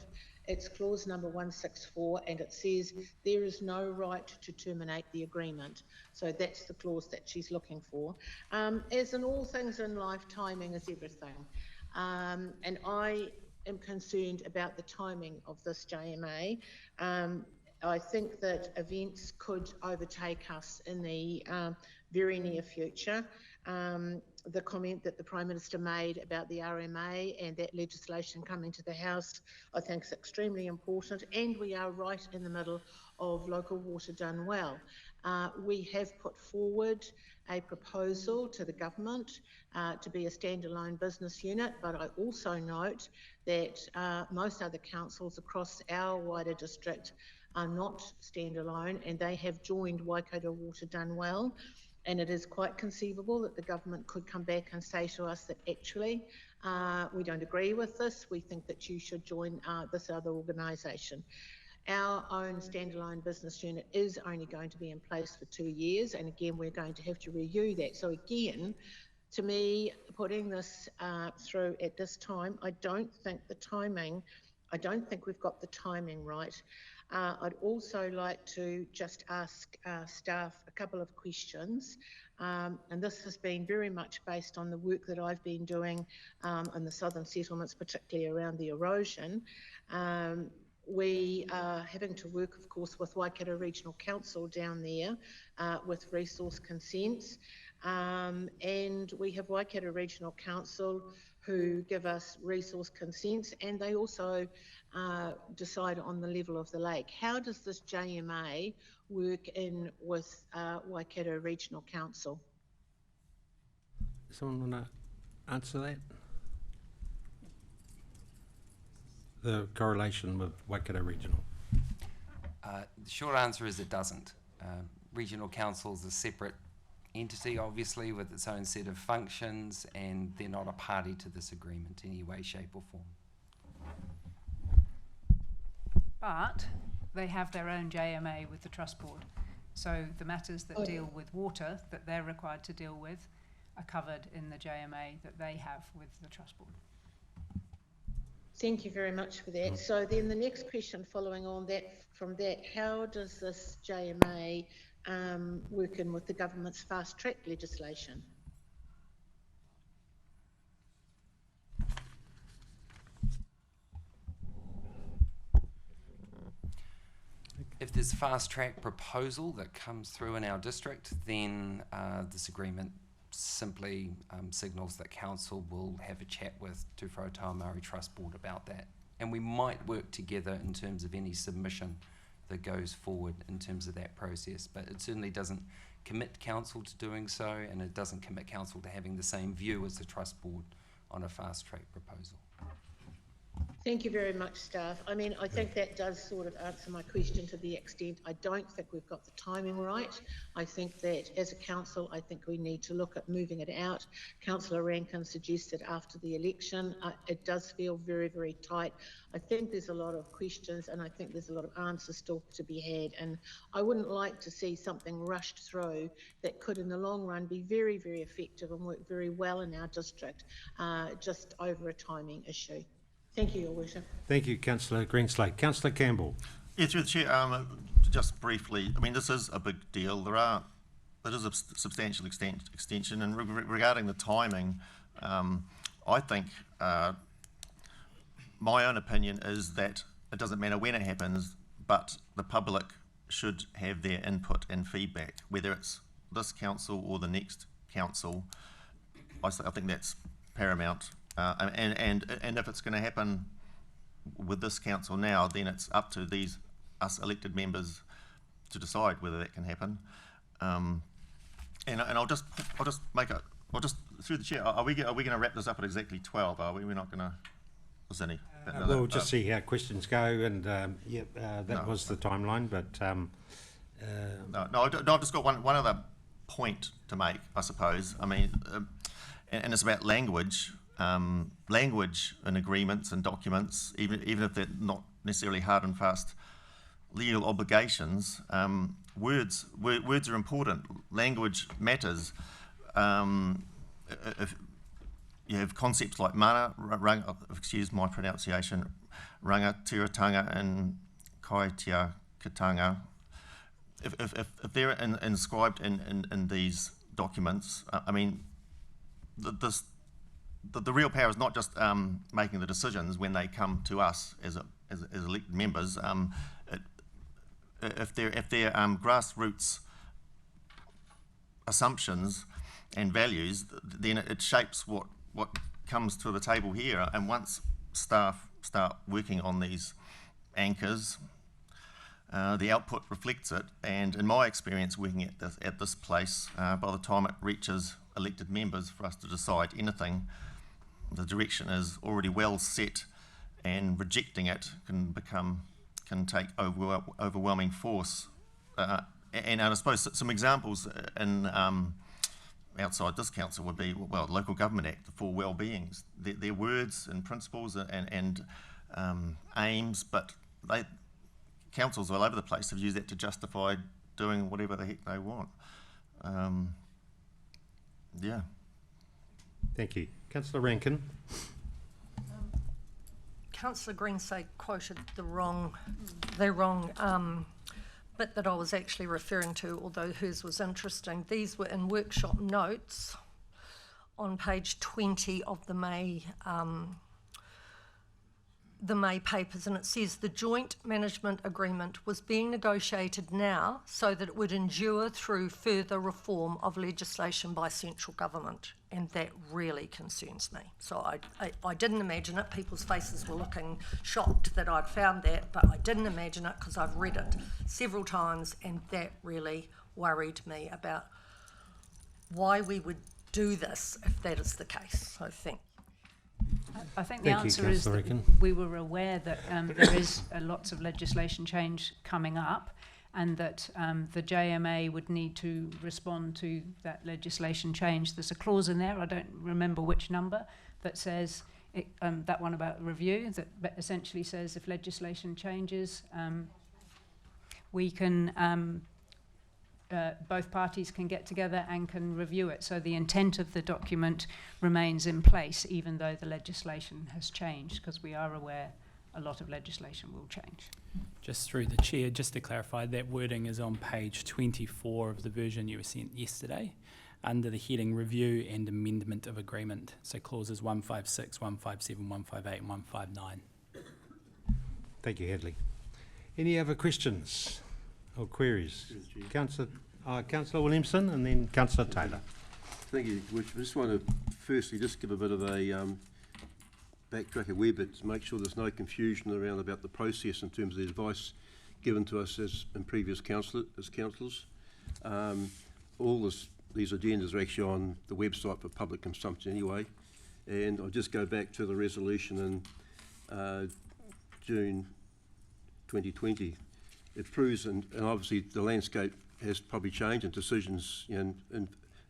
It's clause number 164, and it says there is no right to terminate the agreement. So that's the clause that she's looking for. As in all things in life, timing is everything. And I am concerned about the timing of this JMA. I think that events could overtake us in the very near future. The comment that the Prime Minister made about the RMA and that legislation coming to the House, I think is extremely important, and we are right in the middle of local water done well. We have put forward a proposal to the government to be a standalone business unit, but I also note that most other councils across our wider district are not standalone, and they have joined Waikato Water Done Well. And it is quite conceivable that the government could come back and say to us that actually we don't agree with this, we think that you should join this other organisation. Our own standalone business unit is only going to be in place for 2 years, and again we're going to have to review that. So again, to me, putting this through at this time, I don't think we've got the timing right. I'd also like to just ask staff a couple of questions. And this has been very much based on the work that I've been doing in the southern settlements, particularly around the erosion. We are having to work, of course, with Waikato Regional Council down there with resource consents. And we have Waikato Regional Council who give us resource consents, and they also decide on the level of the lake. How does this JMA work in with Waikato Regional Council?
Someone want to answer that? The correlation with Waikato Regional.
The short answer is it doesn't. Regional Council is a separate entity, obviously, with its own set of functions, and they're not a party to this agreement in any way, shape or form.
But they have their own JMA with the Trust Board. So the matters that deal with water that they're required to deal with are covered in the JMA that they have with the Trust Board.
Thank you very much for that. So then the next question following on that, from that, how does this JMA work in with the government's fast track legislation?
If there's a fast track proposal that comes through in our district, then this agreement simply signals that council will have a chat with Te Whātua Māori Trust Board about that. And we might work together in terms of any submission that goes forward in terms of that process, but it certainly doesn't commit council to doing so, and it doesn't commit council to having the same view as the Trust Board on a fast track proposal.
Thank you very much, staff. I mean, I think that does sort of answer my question to the extent I don't think we've got the timing right. I think that as a council, I think we need to look at moving it out. Councillor Rankin suggested after the election. It does feel very, very tight. I think there's a lot of questions, and I think there's a lot of answers still to be had. And I wouldn't like to see something rushed through that could, in the long run, be very, very effective and work very well in our district, just over a timing issue. Thank you, Your Worship.
Thank you, Councillor Greenslade. Councillor Campbell.
Yeah, through the chair, just briefly, I mean, this is a big deal. It is a substantial extension, and regarding the timing, I think my own opinion is that it doesn't matter when it happens, but the public should have their input and feedback, whether it's this council or the next council. I think that's paramount. And if it's going to happen with this council now, then it's up to us elected members to decide whether that can happen. And I'll just through the chair. Are we going to wrap this up at exactly 12? Are we? We're not going to. Was any?
We'll just see how questions go, and that was the timeline. But
I've just got one other point to make, I suppose. I mean, and it's about language. Language in agreements and documents, even if they're not necessarily hard and fast legal obligations, words are important. Language matters. If you have concepts like mana, excuse my pronunciation, rangatiratanga and kaitiakitanga, if they're inscribed in these documents, I mean, the real power is not just making the decisions when they come to us as elected members. If they're grassroots assumptions and values, then it shapes what comes to the table here. And once staff start working on these anchors, the output reflects it. And in my experience working at this place, by the time it reaches elected members for us to decide anything, the direction is already well set, and rejecting it can take overwhelming force. And I suppose some examples in outside this council would be, well, Local Government Act, the 4 well-beings. They're words and principles and aims, but councils all over the place have used that to justify doing whatever the heck they want. Yeah.
Thank you. Councillor Rankin.
Councillor Greensay quoted the wrong bit that I was actually referring to, although hers was interesting, these were in workshop notes on page 20 of the May papers, and it says the joint management agreement was being negotiated now so that it would endure through further reform of legislation by central government, and that really concerns me. So I didn't imagine it. People's faces were looking shocked that I'd found that, but I didn't imagine it because I've read it several times, and that really worried me about why we would do this if that is the case. So thank you.
I think the
Thank you,
answer is
Councillor
that
Ricken.
we were aware that there is lots of legislation change coming up, and that the JMA would need to respond to that legislation change. There's a clause in there, I don't remember which number, that says, that one about review, that essentially says if legislation changes, we can, both parties can get together and can review it. So the intent of the document remains in place, even though the legislation has changed, because we are aware a lot of legislation will change.
Just through the chair, just to clarify, that wording is on page 24 of the version you were sent yesterday, under the heading Review and Amendment of Agreement. So clauses 156, 157, 158 and 159.
Thank you, Hadley. Any other questions or queries? Councillor Williamson and then Councillor Taylor.
Thank you. I just want to firstly just give a bit of a backtrack a wee bit to make sure there's no confusion around about the process in terms of the advice given to us as in previous councillors. All these agendas are actually on the website for public consumption anyway, and I'll just go back to the resolution in June 2020. It proves, and obviously the landscape has probably changed, and decisions and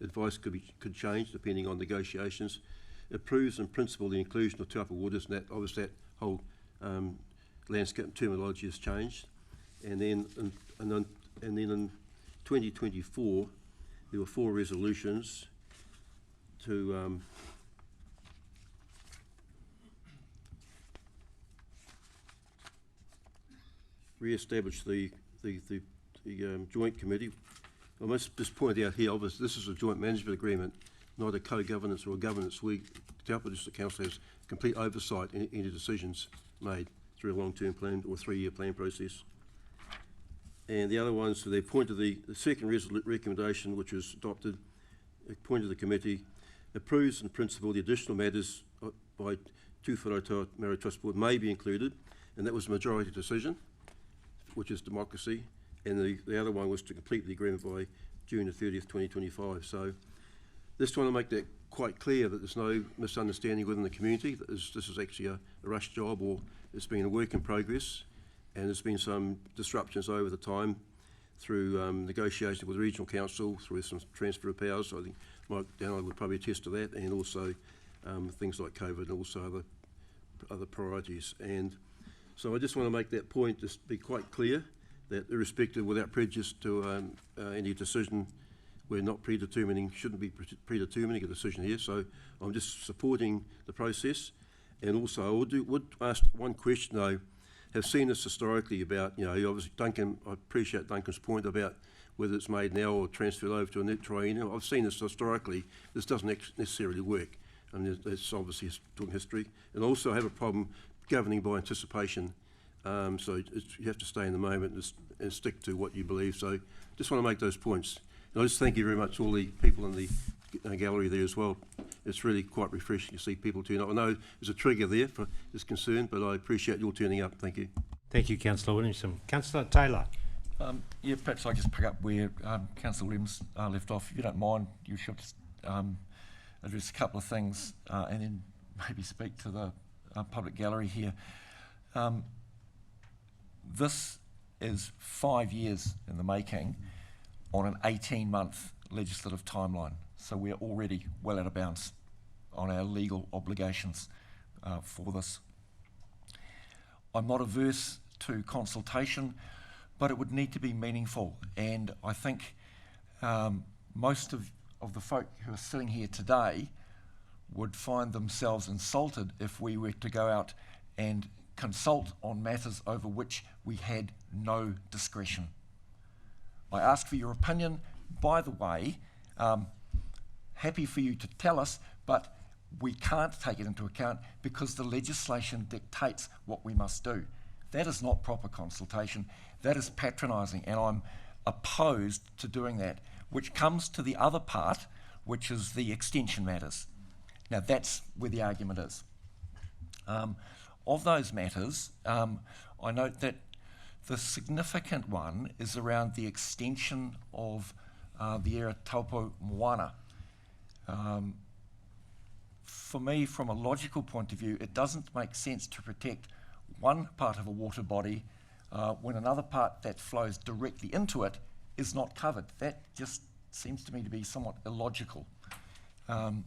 advice could change depending on negotiations. It proves in principle the inclusion of Taupo waters, and that obviously that whole landscape terminology has changed. And then in 2024 there were 4 resolutions to re-establish the joint committee. I must just point out here, obviously this is a joint management agreement, not a co-governance or a governance. The Taupō District Council has complete oversight in any decisions made through a long-term plan or 3-year plan process. And the other ones, so they pointed the second recommendation, which was adopted, appointed the committee, approves in principle the additional matters by Te Papamārearea Trust Board may be included, and that was a majority decision, which is democracy. And the other one was to complete the agreement by June the 30th, 2025. So just trying to make that quite clear that there's no misunderstanding within the community, that this is actually a rush job, or it's been a work in progress, and there's been some disruptions over the time through negotiations with the regional council, through some transfer of powers. So I think Mike Download would probably attest to that, and also things like COVID and also other priorities. And so I just want to make that point, just be quite clear that irrespective, without prejudice to any decision, we're not predetermining, shouldn't be predetermining a decision here. So I'm just supporting the process. And also I would ask one question though. Have seen this historically about, obviously Duncan, I appreciate Duncan's point about whether it's made now or transferred over to a net triennial. I've seen this historically. This doesn't necessarily work. And it's obviously talking history. And also I have a problem governing by anticipation. So you have to stay in the moment and stick to what you believe. So just want to make those points. And I just thank you very much, all the people in the gallery there as well. It's really quite refreshing to see people turn up. I know there's a trigger there for this concern, but I appreciate you all turning up. Thank you.
Thank you, Councillor Williamson. Councillor Taylor.
Yeah, perhaps I just pick up where Councillor Williams left off. If you don't mind, you should just address a couple of things and then maybe speak to the public gallery here. This is 5 years in the making on an 18-month legislative timeline. So we're already well out of bounds on our legal obligations for this. I'm not averse to consultation, but it would need to be meaningful. And I think most of the folk who are sitting here today would find themselves insulted if we were to go out and consult on matters over which we had no discretion. I ask for your opinion. By the way, happy for you to tell us, but we can't take it into account because the legislation dictates what we must do. That is not proper consultation. That is patronising, and I'm opposed to doing that, which comes to the other part, which is the extension matters. Now, that's where the argument is. Of those matters, I note that the significant one is around the extension of the area Taupō Moana. For me, from a logical point of view, it doesn't make sense to protect one part of a water body when another part that flows directly into it is not covered. That just seems to me to be somewhat illogical. I'm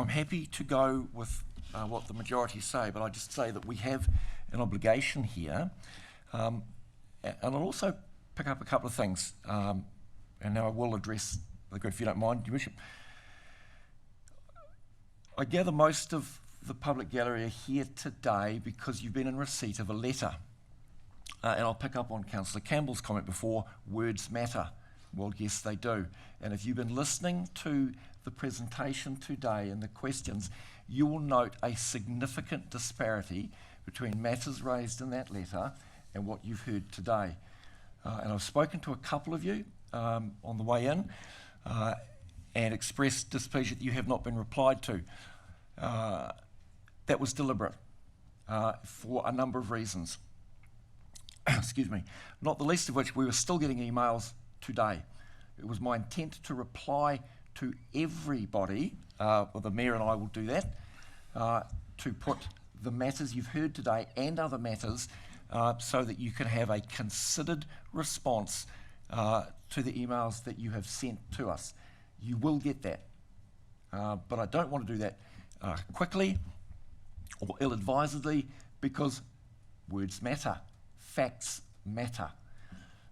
happy to go with what the majority say, but I just say that we have an obligation here. And I'll also pick up a couple of things, and now I will address the group, if you don't mind, Your Bishop. I gather most of the public gallery are here today because you've been in receipt of a letter. And I'll pick up on Councillor Campbell's comment before, words matter. Well, yes, they do. And if you've been listening to the presentation today and the questions, you will note a significant disparity between matters raised in that letter and what you've heard today. And I've spoken to a couple of you on the way in and expressed displeasure that you have not been replied to. That was deliberate for a number of reasons. Excuse me. Not the least of which, we were still getting emails today. It was my intent to reply to everybody, well, the Mayor and I will do that, to put the matters you've heard today and other matters so that you can have a considered response to the emails that you have sent to us. You will get that. But I don't want to do that quickly or ill-advisedly because words matter, facts matter.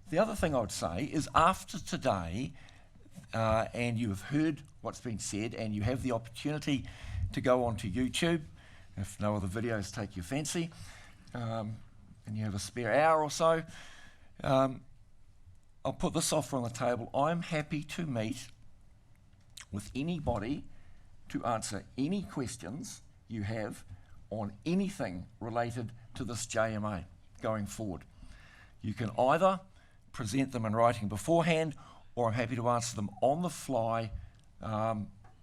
The other thing I would say is after today, and you have heard what's been said and you have the opportunity to go onto YouTube, if no other videos take your fancy, and you have a spare hour or so, I'll put this offer on the table. I'm happy to meet with anybody to answer any questions you have on anything related to this JMA going forward. You can either present them in writing beforehand, or I'm happy to answer them on the fly,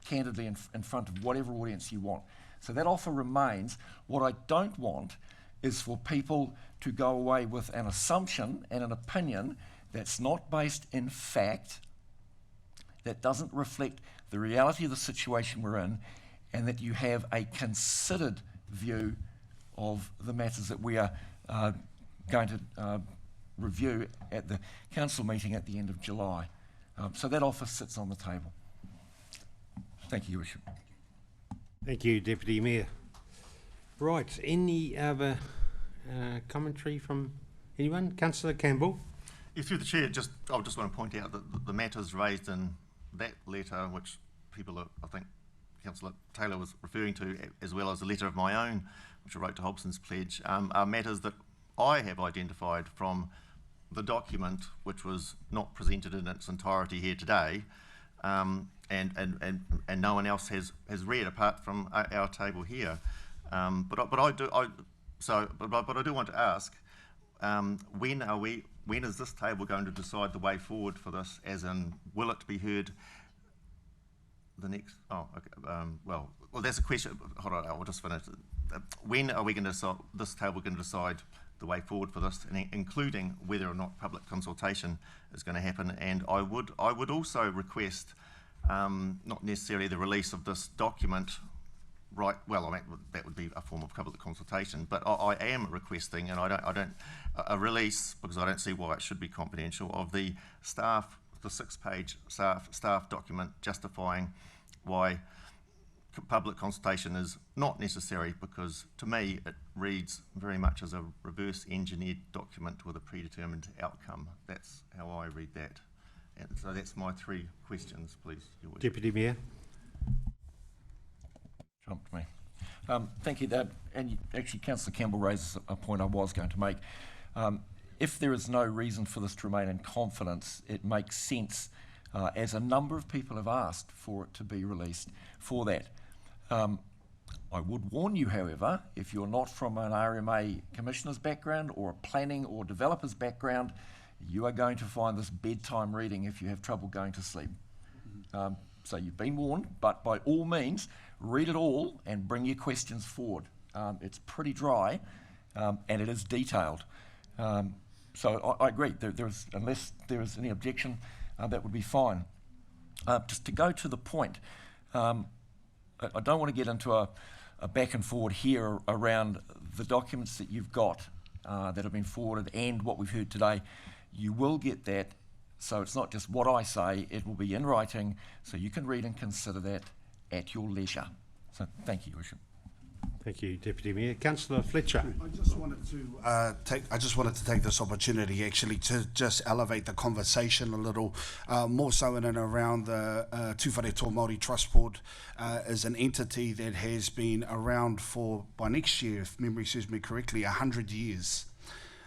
candidly in front of whatever audience you want. So that offer remains. What I don't want is for people to go away with an assumption and an opinion that's not based in fact, that doesn't reflect the reality of the situation we're in, and that you have a considered view of the matters that we are going to review at the council meeting at the end of July. So that offer sits on the table. Thank you, Your Worship.
Thank you, Deputy Mayor. Right, any other commentary from anyone? Councillor Campbell?
Yeah, through the chair, I just want to point out that the matters raised in that letter, which people are, I think Councillor Taylor was referring to, as well as a letter of my own, which I wrote to Hobson's Pledge, are matters that I have identified from the document, which was not presented in its entirety here today, and no one else has read apart from our table here. But I do want to ask, when is this table going to decide the way forward for this? As in, will it be heard the next? Oh, okay. Well, that's a question. Hold on, I'll just finish. When are we going to decide? This table going to decide the way forward for this, including whether or not public consultation is going to happen? And I would also request, not necessarily the release of this document. Right. Well, I mean, that would be a form of public consultation, but I am requesting, and a release, because I don't see why it should be confidential, of the 6-page staff document justifying why public consultation is not necessary, because to me it reads very much as a reverse engineered document with a predetermined outcome. That's how I read that. And so that's my 3 questions, please.
Deputy Mayor.
Trumped me. Thank you, Dad. And actually, Councillor Campbell raises a point I was going to make. if there is no reason for this to remain in confidence, it makes sense, as a number of people have asked for it to be released for that. I would warn you, however, if you're not from an RMA commissioner's background or a planning or developer's background, you are going to find this bedtime reading if you have trouble going to sleep. So you've been warned, but by all means, read it all and bring your questions forward. It's pretty dry, and it is detailed. So I agree, unless there is any objection, that would be fine. Just to go to the point, I don't want to get into a back and forward here around the documents that you've got that have been forwarded and what we've heard today. You will get that, so it's not just what I say, it will be in writing, so you can read and consider that at your leisure. So thank you, Your Worship.
Thank you, Deputy Mayor. Councillor Fletcher.
I just wanted to take this opportunity actually to just elevate the conversation a little more so in and around the Tūwhareto Māori Trust Board is an entity that has been around for, by next year, if memory serves me correctly, 100 years.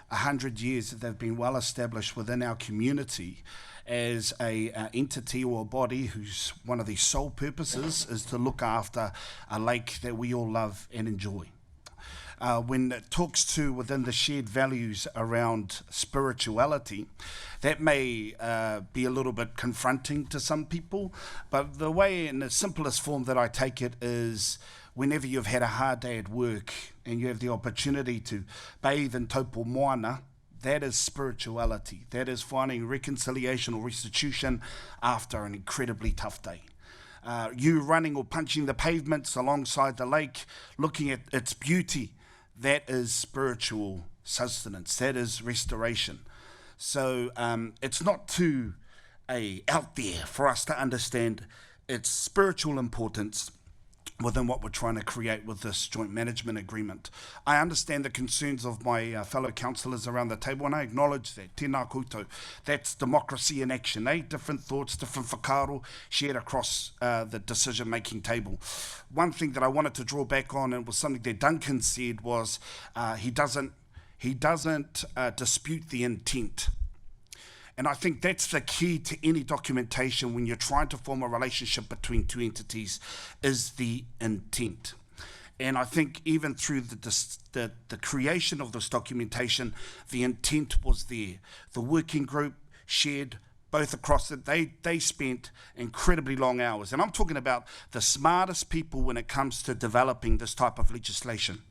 100 years that they've been well established within our community as a entity or a body whose one of the sole purposes is to look after a lake that we all love and enjoy. When it talks to within the shared values around spirituality, that may be a little bit confronting to some people, but the way in the simplest form that I take it is whenever you've had a hard day at work and you have the opportunity to bathe in taupo moana, that is spirituality. That is finding reconciliation or restitution after an incredibly tough day. You running or punching the pavements alongside the lake, looking at its beauty, that is spiritual sustenance. That is restoration. So it's not too out there for us to understand its spiritual importance within what we're trying to create with this joint management agreement. I understand the concerns of my fellow councillors around the table, and I acknowledge that. Tēnā koutou. That's democracy in action, eh? Different thoughts, different whakaaro shared across the decision-making table. One thing that I wanted to draw back on, and was something that Duncan said, was he doesn't dispute the intent. And I think that's the key to any documentation when you're trying to form a relationship between two entities, is the intent. And I think even through the creation of this documentation, the intent was there. The working group shared both across it. They spent incredibly long hours. And I'm talking about the smartest people when it comes to developing this type of legislation,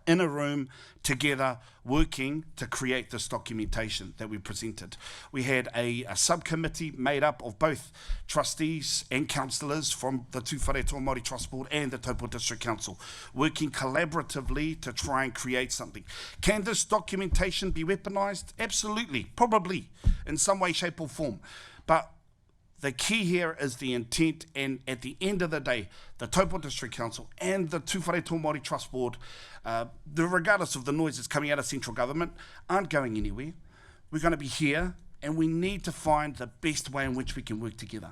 in a room together working to create this documentation that we presented. We had a subcommittee made up of both trustees and councillors from the Tūwhareto Māori Trust Board and the Taupō District Council, working collaboratively to try and create something. Can this documentation be weaponised? Absolutely, probably, in some way, shape or form. But the key here is the intent, and at the end of the day, the Taupō District Council and the Tūwhareto Māori Trust Board, regardless of the noise that's coming out of central government, aren't going anywhere. We're going to be here, and we need to find the best way in which we can work together.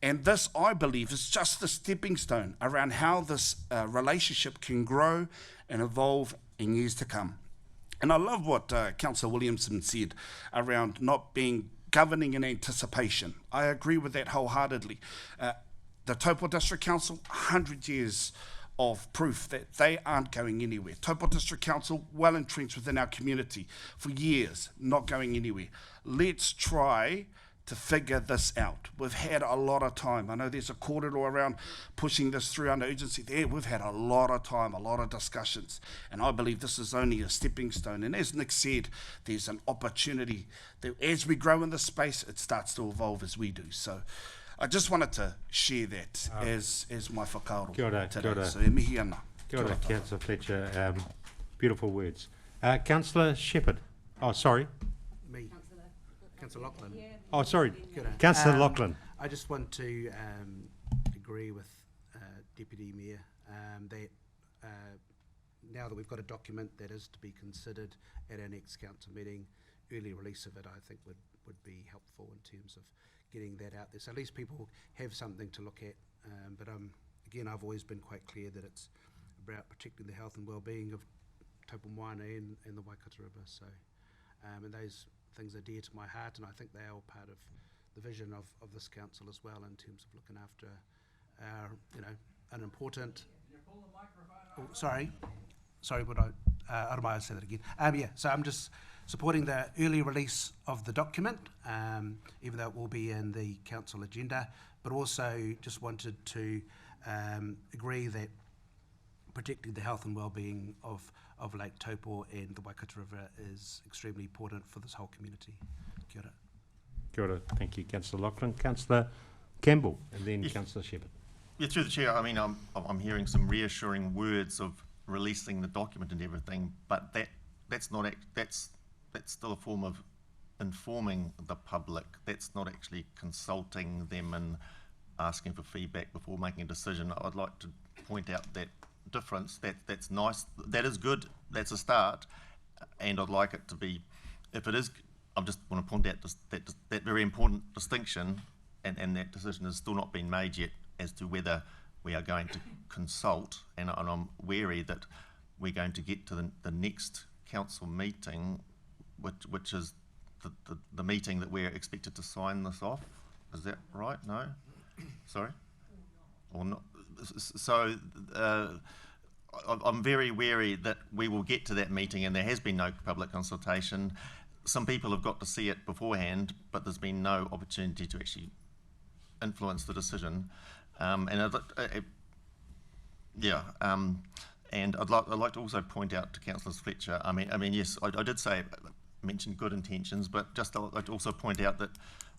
And this, I believe, is just the stepping stone around how this relationship can grow and evolve in years to come. And I love what Councillor Williamson said around not being governing in anticipation. I agree with that wholeheartedly. The Taupō District Council, 100 years of proof that they aren't going anywhere. Taupō District Council, well entrenched within our community for years, not going anywhere. Let's try to figure this out. We've had a lot of time. I know there's a corridor around pushing this through under urgency there. We've had a lot of time, a lot of discussions, and I believe this is only a stepping stone. And as Nick said, there's an opportunity that as we grow in this space, it starts to evolve as we do. So I just wanted to share that as my whakaaro today.
Kia ora.
So e mihi ana.
Kia ora, Councillor Fletcher. Beautiful words. Councillor Shepherd. Oh, sorry.
Me. Councillor Lachlan.
Oh, sorry. Councillor Lachlan.
I just want to agree with Deputy Mayor that now that we've got a document that is to be considered at our next council meeting, early release of it I think would be helpful in terms of getting that out there. So at least people have something to look at. But again, I've always been quite clear that it's about protecting the health and well-being of Taupō Moana and the Waikato River. So and those things are dear to my heart, and I think they are all part of the vision of this council as well, in terms of looking after our, an important. Oh, sorry, but I don't mind say that again. So I'm just supporting the early release of the document, even though it will be in the council agenda, but also just wanted to agree that protecting the health and well-being of Lake Taupō and the Waikato River is extremely important for this whole community. Kia ora.
Kia ora. Thank you, Councillor Lachlan. Councillor Campbell, and then Councillor Shepherd.
Yeah, through the chair. I mean, I'm hearing some reassuring words of releasing the document and everything, but that's still a form of informing the public. That's not actually consulting them and asking for feedback before making a decision. I'd like to point out that difference. That's nice. That is good. That's a start, and I'd like it to be. If it is, I just want to point out that very important distinction, and that decision has still not been made yet as to whether we are going to consult. And I'm wary that we're going to get to the next council meeting, which is the meeting that we're expected to sign this off. Is that right? No? Sorry? Or not? So I'm very wary that we will get to that meeting and there has been no public consultation. Some people have got to see it beforehand, but there's been no opportunity to actually influence the decision. And I'd like to also point out to Councillor Fletcher. I mean, yes, I did mention good intentions, but just I'd like to also point out that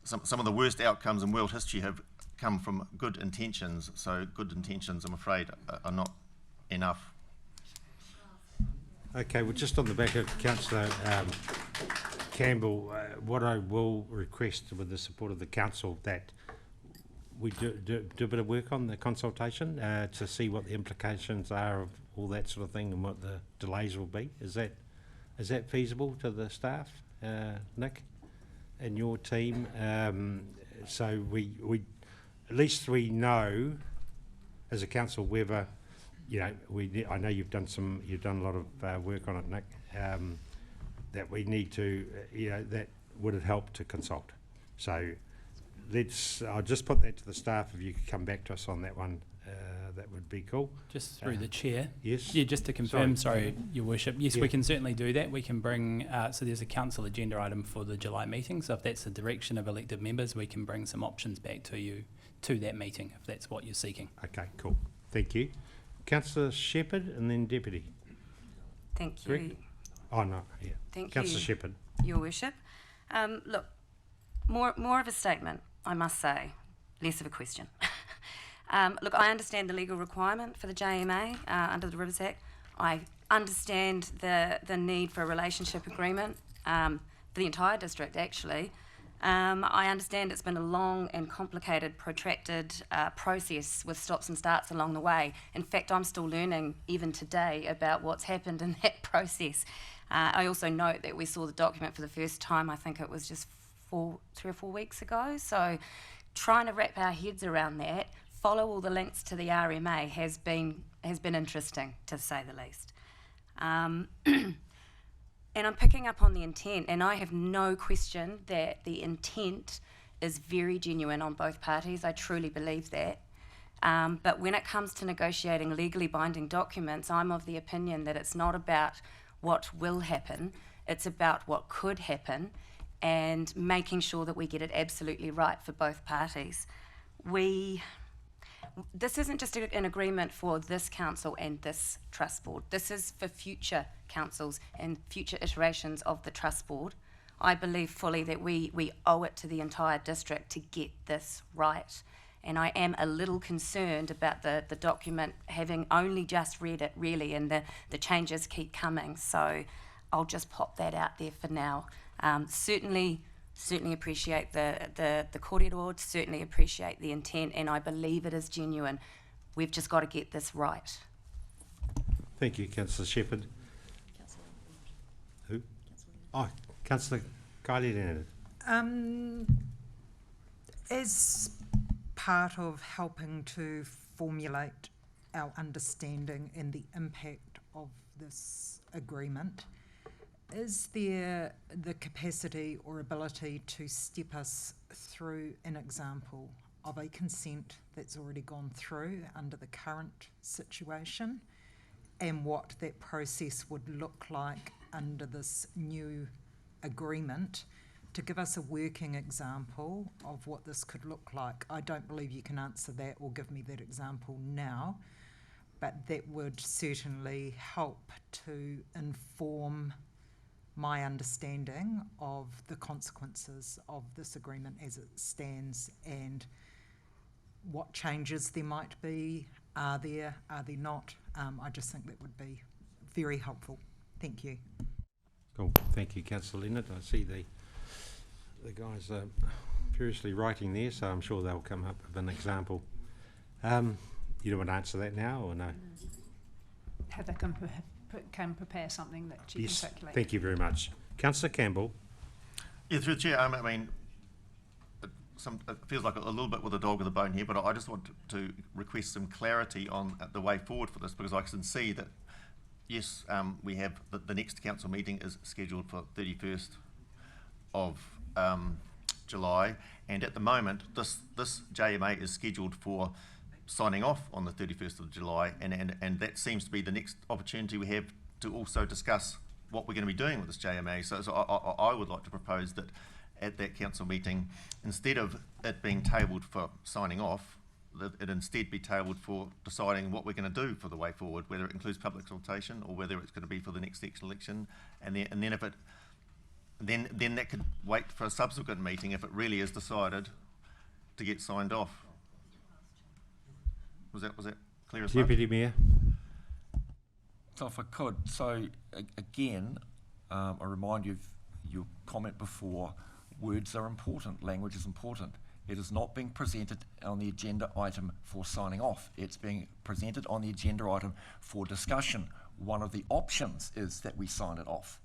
some of the worst outcomes in world history have come from good intentions. So good intentions, I'm afraid, are not enough.
Okay, well, just on the back of Councillor Campbell, what I will request with the support of the council that we do a bit of work on the consultation to see what the implications are of all that sort of thing and what the delays will be. Is that feasible to the staff, Nick, and your team? So we at least we know as a council whether, I know you've done a lot of work on it, Nick, that we need to, that would it help to consult. So I'll just put that to the staff. If you could come back to us on that one, that would be cool.
Just through the chair.
Yes.
Yeah, just to confirm, sorry Your Worship. Yes, we can certainly do that. We can bring, so there's a council agenda item for the July meeting. So if that's the direction of elected members, we can bring some options back to you to that meeting, if that's what you're seeking.
Okay, cool. Thank you. Councillor Shepherd and then Deputy.
Thank you.
Correct? Oh, no, yeah.
Thank
Councillor
you,
Shepherd.
Your Worship. Look, more of a statement, I must say, less of a question. Look, I understand the legal requirement for the JMA under the Rivers Act. I understand the need for a relationship agreement for the entire district, actually. I understand it's been a long and complicated, protracted process with stops and starts along the way. In fact, I'm still learning, even today, about what's happened in that process. I also note that we saw the document for the first time, I think it was just 3 or 4 weeks ago. So trying to wrap our heads around that, follow all the links to the RMA has been interesting, to say the least. And I'm picking up on the intent, and I have no question that the intent is very genuine on both parties. I truly believe that. But when it comes to negotiating legally binding documents, I'm of the opinion that it's not about what will happen, it's about what could happen, and making sure that we get it absolutely right for both parties. This isn't just an agreement for this council and this trust board. This is for future councils and future iterations of the trust board. I believe fully that we owe it to the entire district to get this right. And I am a little concerned about the document, having only just read it, really, and the changes keep coming. So I'll just pop that out there for now. Certainly appreciate the kōrero, certainly appreciate the intent, and I believe it is genuine. We've just got to get this right.
Thank you, Councillor Shepherd. Who? Oh, Councillor Kylie Leonard.
As part of helping to formulate our understanding and the impact of this agreement, is there the capacity or ability to step us through an example of a consent that's already gone through under the current situation and what that process would look like under this new agreement, to give us a working example of what this could look like? I don't believe you can answer that or give me that example now, but that would certainly help to inform my understanding of the consequences of this agreement as it stands and what changes there might be. Are there not? I just think that would be very helpful. Thank you.
Cool. Thank you, Councillor Leonard. I see the guys are furiously writing there, so I'm sure they'll come up with an example. You don't want to answer that now, or no?
Heather can prepare something that she
Yes.
can circulate.
Thank you very much. Councillor Campbell.
Yeah, through the chair, I mean, it feels like a little bit with a dog with a bone here, but I just want to request some clarity on the way forward for this, because I can see that, yes, we have the next council meeting is scheduled for 31st of July, and at the moment, this JMA is scheduled for signing off on the 31st of July, and that seems to be the next opportunity we have to also discuss what we're going to be doing with this JMA. So I would like to propose that at that council meeting, instead of it being tabled for signing off, that it instead be tabled for deciding what we're going to do for the way forward, whether it includes public consultation or whether it's going to be for the next election, and then if it then that could wait for a subsequent meeting if it really is decided to get signed off. Was that clear as mud?
Deputy Mayor.
So if I could, again, I remind you of your comment before, words are important, language is important. It is not being presented on the agenda item for signing off. It's being presented on the agenda item for discussion. One of the options is that we sign it off.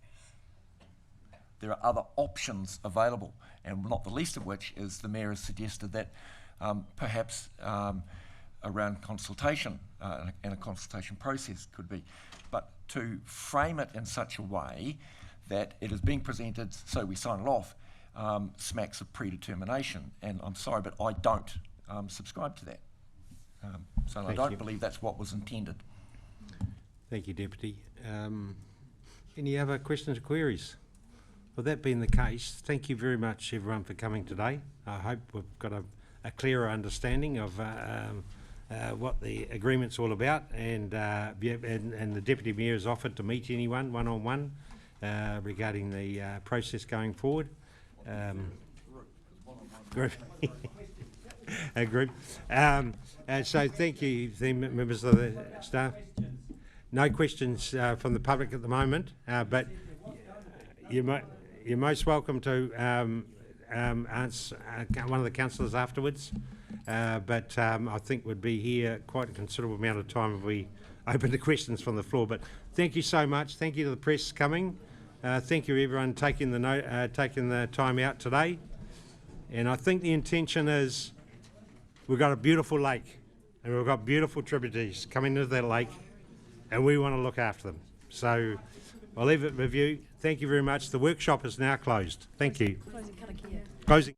There are other options available, and not the least of which is the Mayor has suggested that perhaps around consultation and a consultation process could be. But to frame it in such a way that it is being presented so we sign it off smacks of predetermination, and I'm sorry, but I don't subscribe to that. So I don't believe that's what was intended.
Thank you, Deputy. Any other questions or queries? Well, that being the case, thank you very much, everyone, for coming today. I hope we've got a clearer understanding of what the agreement's all about, and the Deputy Mayor has offered to meet anyone one-on-one regarding the process going forward. Group. A group. So thank you, the members of the staff. No questions from the public at the moment, but you're most welcome to answer one of the councillors afterwards. But I think we'd be here quite a considerable amount of time if we open to questions from the floor. But thank you so much. Thank you to the press coming. Thank you everyone taking the time out today. And I think the intention is we've got a beautiful lake and we've got beautiful tributaries coming into that lake, and we want to look after them. So I'll leave it with you. Thank you very much. The workshop is now closed. Thank you. Closing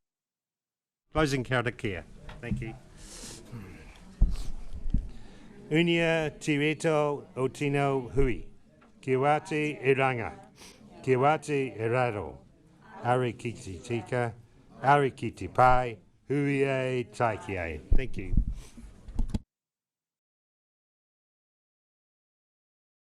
karakia. Thank you. Unia tireto o tino hui. Kia wate e ranga. Kia wate e raro. Ari ki te tika. Ari ki te pai. Hui e taiki e. Thank you.